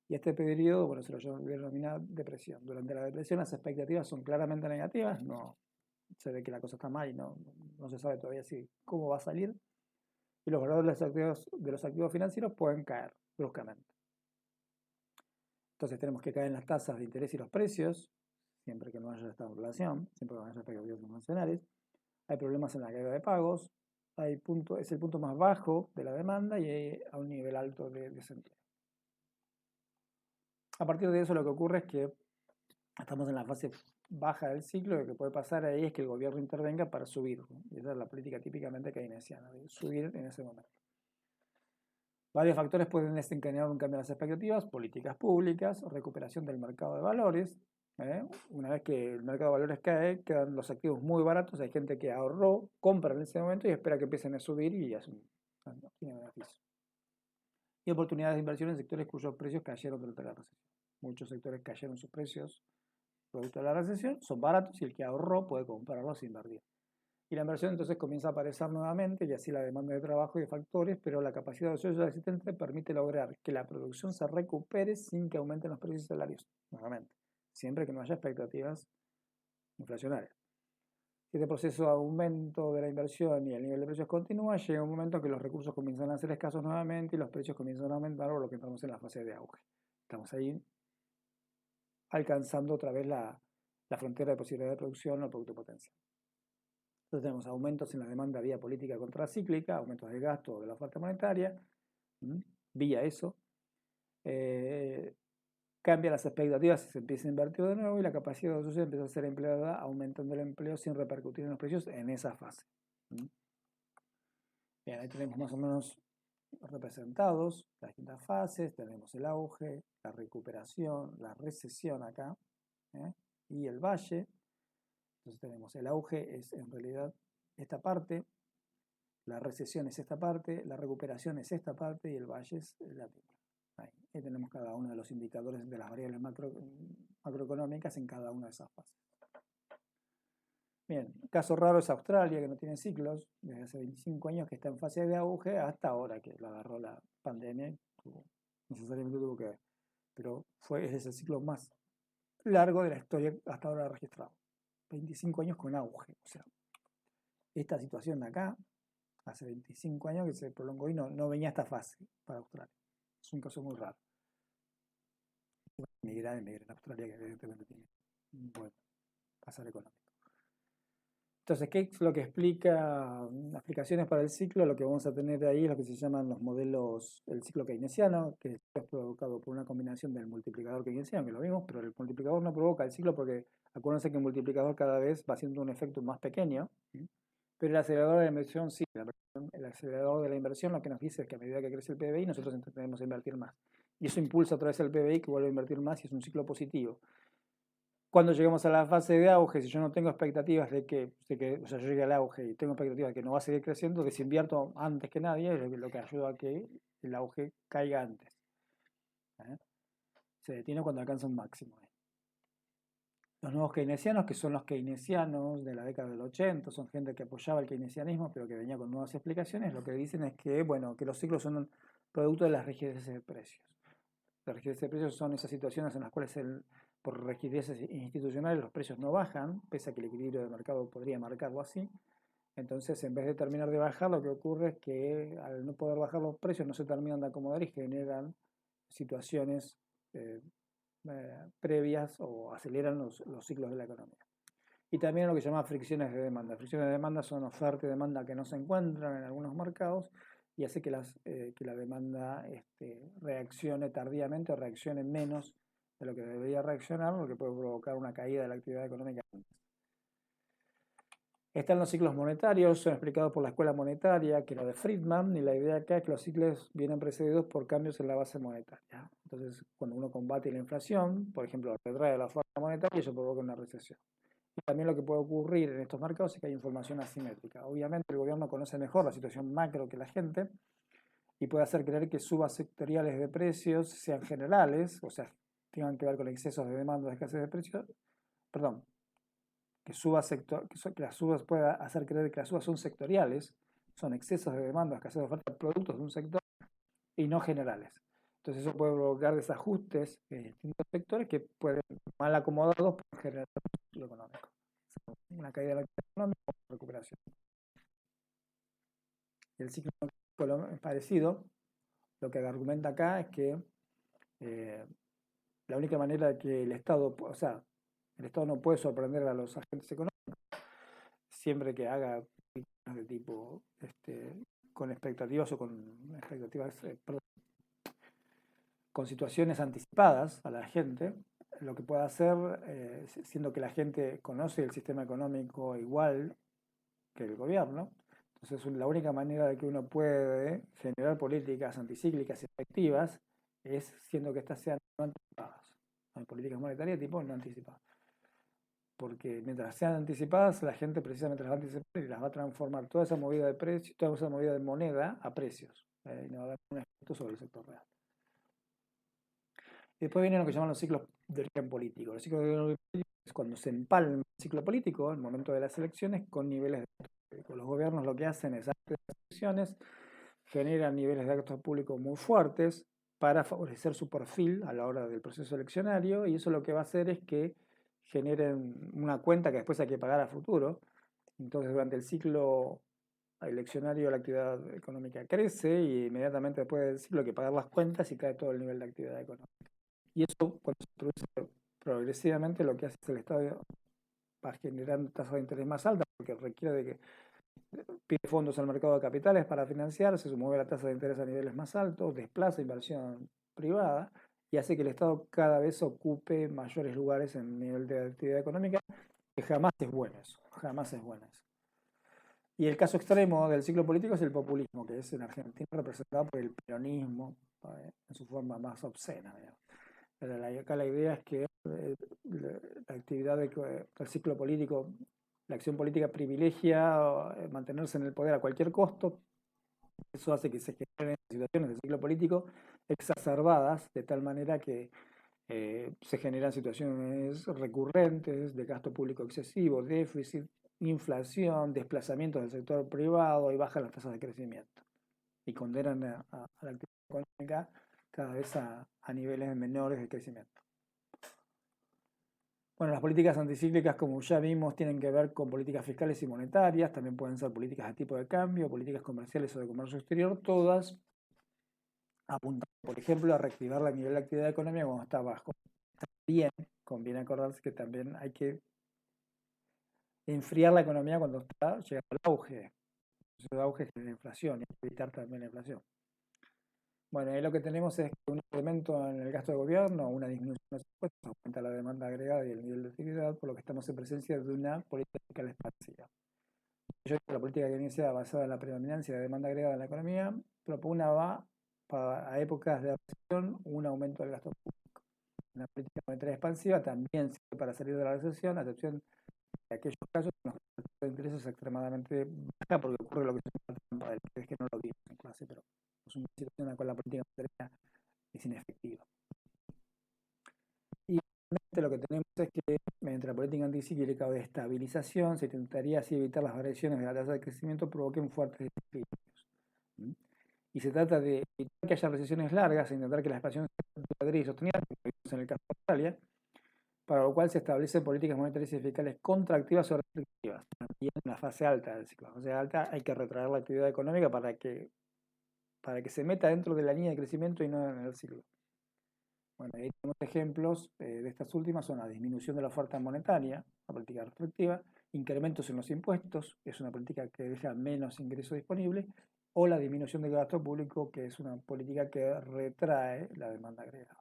Y este periodo, bueno, se lo denomina depresión. Durante la depresión las expectativas son claramente negativas, no se ve que la cosa está mal y no se sabe todavía cómo va a salir. Y los valores de los activos financieros pueden caer bruscamente. Entonces tenemos que caer en las tasas de interés y los precios, siempre que no haya esta inflación, siempre que no haya expectativas inflacionarias. Hay problemas en la caída de pagos, es el punto más bajo de la demanda y a un nivel alto de desempleo. A partir de eso lo que ocurre es que estamos en la fase baja del ciclo, y lo que puede pasar ahí es que el gobierno intervenga para subir, ¿no? Y esa es la política típicamente keynesiana, de subir en ese momento. Varios factores pueden desencadenar un cambio en las expectativas: políticas públicas, recuperación del mercado de valores. Una vez que el mercado de valores cae, quedan los activos muy baratos, hay gente que ahorró, compra en ese momento y espera que empiecen a subir y ya tiene beneficio. Y oportunidades de inversión en sectores cuyos precios cayeron durante la recesión. Muchos sectores cayeron sus precios producto de la recesión, son baratos y el que ahorró puede comprarlos e invertir. Y la inversión entonces comienza a aparecer nuevamente y así la demanda de trabajo y de factores, pero la capacidad de ocioso existente permite lograr que la producción se recupere sin que aumenten los precios y salarios, nuevamente, siempre que no haya expectativas inflacionarias. Si este proceso de aumento de la inversión y el nivel de precios continúa, llega un momento en que los recursos comienzan a ser escasos nuevamente y los precios comienzan a aumentar, por lo que entramos en la fase de auge. Estamos ahí alcanzando otra vez la frontera de posibilidad de producción o el producto potencial. Entonces tenemos aumentos en la demanda vía política contracíclica, aumentos del gasto o de la oferta monetaria, vía eso. Cambia las expectativas y se empieza a invertir de nuevo y la capacidad de ocioso empieza a ser empleada, aumentando el empleo sin repercutir en los precios en esa fase. Bien, ahí tenemos más o menos representados las distintas fases. Tenemos el auge, la recuperación, la recesión acá, y el valle. Entonces tenemos el auge es en realidad esta parte, la recesión es esta parte, la recuperación es esta parte y el valle es la primera. Ahí tenemos cada uno de los indicadores de las variables macroeconómicas en cada una de esas fases. Bien, caso raro es Australia, que no tiene ciclos, desde hace 25 años que está en fase de auge hasta ahora que la agarró la pandemia, necesariamente tuvo que ver, pero es el ciclo más largo de la historia hasta ahora registrado. 25 años con auge, o sea, esta situación de acá, hace 25 años que se prolongó y no venía esta fase para Australia. Es un caso muy raro. Emigrar en Australia, que evidentemente tiene un buen pasar económico. Entonces, ¿qué es lo que explica aplicaciones para el ciclo? Lo que vamos a tener ahí es lo que se llaman los modelos, el ciclo keynesiano, que es provocado por una combinación del multiplicador keynesiano, que lo vimos, pero el multiplicador no provoca el ciclo porque acuérdense que el multiplicador cada vez va haciendo un efecto más pequeño, pero el acelerador de la inversión sí. El acelerador de la inversión lo que nos dice es que a medida que crece el PBI nosotros tenemos que invertir más. Y eso impulsa otra vez el PBI que vuelve a invertir más y es un ciclo positivo. Cuando lleguemos a la fase de auge, si yo no tengo expectativas o sea, yo llegué al auge y tengo expectativas de que no va a seguir creciendo, desinvierto antes que nadie, es lo que ayuda a que el auge caiga antes. Se detiene cuando alcanza un máximo. Los nuevos keynesianos, que son los keynesianos de la década del 80, son gente que apoyaba el keynesianismo, pero que venía con nuevas explicaciones, lo que dicen es que, bueno, que los ciclos son un producto de las rigideces de precios. Las rigideces de precios son esas situaciones en las cuales por rigideces institucionales los precios no bajan, pese a que el equilibrio de mercado podría marcarlo así. Entonces, en vez de terminar de bajar, lo que ocurre es que al no poder bajar los precios no se terminan de acomodar y generan situaciones previas o aceleran los ciclos de la economía. Y también lo que se llama fricciones de demanda. Fricciones de demanda son oferta y demanda que no se encuentran en algunos mercados y hace que la demanda reaccione tardíamente o reaccione menos de lo que debería reaccionar, lo que puede provocar una caída de la actividad económica. Están los ciclos monetarios, son explicados por la escuela monetaria, que es la de Friedman, y la idea acá es que los ciclos vienen precedidos por cambios en la base monetaria. Entonces, cuando uno combate la inflación, por ejemplo, retrae la fuerza monetaria, eso provoca una recesión. Y también lo que puede ocurrir en estos mercados es que hay información asimétrica. Obviamente el gobierno conoce mejor la situación macro que la gente y puede hacer creer que subas sectoriales de precios sean generales, o sea, tengan que ver con excesos de demanda o escasez de precios, perdón, que las subas pueda hacer creer que las subas son sectoriales, son excesos de demanda, escasez de oferta de productos de un sector y no generales. Entonces eso puede provocar desajustes en distintos sectores que pueden mal acomodados por generar un ciclo económico. Una caída de la actividad económica o recuperación. Y el ciclo económico es parecido. Lo que argumenta acá es que la única manera de que el Estado, o sea, el Estado no puede sorprender a los agentes económicos siempre que haga de tipo con expectativas o con expectativas, con situaciones anticipadas a la gente, lo que puede hacer, siendo que la gente conoce el sistema económico igual que el gobierno, entonces la única manera de que uno puede generar políticas anticíclicas y efectivas es siendo que estas sean no anticipadas. Hay políticas monetarias tipo no anticipadas. Porque mientras sean anticipadas, la gente precisamente las va a anticipar y las va a transformar toda esa movida de precios, toda esa movida de moneda a precios. Y no va a haber un efecto sobre el sector real. Y después vienen lo que llaman los ciclos de origen político. Los ciclos de origen político es cuando se empalma el ciclo político, el momento de las elecciones, con niveles de gasto público. Los gobiernos lo que hacen es, antes de las elecciones, generan niveles de gasto público muy fuertes para favorecer su perfil a la hora del proceso eleccionario, y eso lo que va a hacer es que generen una cuenta que después hay que pagar a futuro. Entonces, durante el ciclo eleccionario la actividad económica crece y inmediatamente después del ciclo hay que pagar las cuentas y cae todo el nivel de actividad económica. Y eso, cuando se produce progresivamente, lo que hace es el Estado va generando tasas de interés más altas porque requiere de que pide fondos al mercado de capitales para financiarse, se mueve la tasa de interés a niveles más altos, desplaza inversión privada y hace que el Estado cada vez ocupe mayores lugares en el nivel de actividad económica, que jamás es bueno eso, jamás es bueno eso. Y el caso extremo del ciclo político es el populismo, que es en Argentina representado por el peronismo, en su forma más obscena. Pero acá la idea es que la actividad del ciclo político, la acción política privilegia mantenerse en el poder a cualquier costo. Eso hace que se generen situaciones de ciclo político exacerbadas de tal manera que se generan situaciones recurrentes de gasto público excesivo, déficit, inflación, desplazamientos del sector privado y bajan las tasas de crecimiento. Y condenan a la actividad económica cada vez a niveles menores de crecimiento. Bueno, las políticas anticíclicas, como ya vimos, tienen que ver con políticas fiscales y monetarias, también pueden ser políticas de tipo de cambio, políticas comerciales o de comercio exterior, todas apuntan, por ejemplo, a reactivar el nivel de actividad económica cuando está bajo. También conviene acordarse que también hay que enfriar la economía cuando está llegando al auge. El auge genera inflación y evitar también la inflación. Bueno, ahí lo que tenemos es un incremento en el gasto de gobierno, una disminución de los impuestos, aumenta la demanda agregada y el nivel de actividad, por lo que estamos en presencia de una política fiscal expansiva. La política que inicia basada en la predominancia de demanda agregada en la economía propone para épocas de recesión un aumento del gasto público. Una política monetaria expansiva también sirve para salir de la recesión, a excepción de aquellos casos en los que la tasa de interés es extremadamente baja, porque ocurre lo que se llama la trampa del interés, que no lo vimos en clase, pero es una situación en la cual la política monetaria es inefectiva. Y lo que tenemos es que mediante la política anticíclica o de estabilización se intentaría así evitar las variaciones de la tasa de crecimiento provoquen fuertes desequilibrios. ¿Mm? Y se trata de evitar que haya recesiones largas e intentar que la expansión sea duradera y sostenida, como vimos en el caso de Australia, para lo cual se establecen políticas monetarias y fiscales contractivas o restrictivas, también en la fase alta del ciclo. En la fase alta hay que retraer la actividad económica para que se meta dentro de la línea de crecimiento y no en el ciclo. Bueno, ahí tenemos ejemplos de estas últimas, son la disminución de la oferta monetaria, la política restrictiva, incrementos en los impuestos, es una política que deja menos ingreso disponible, o la disminución del gasto público, que es una política que retrae la demanda agregada.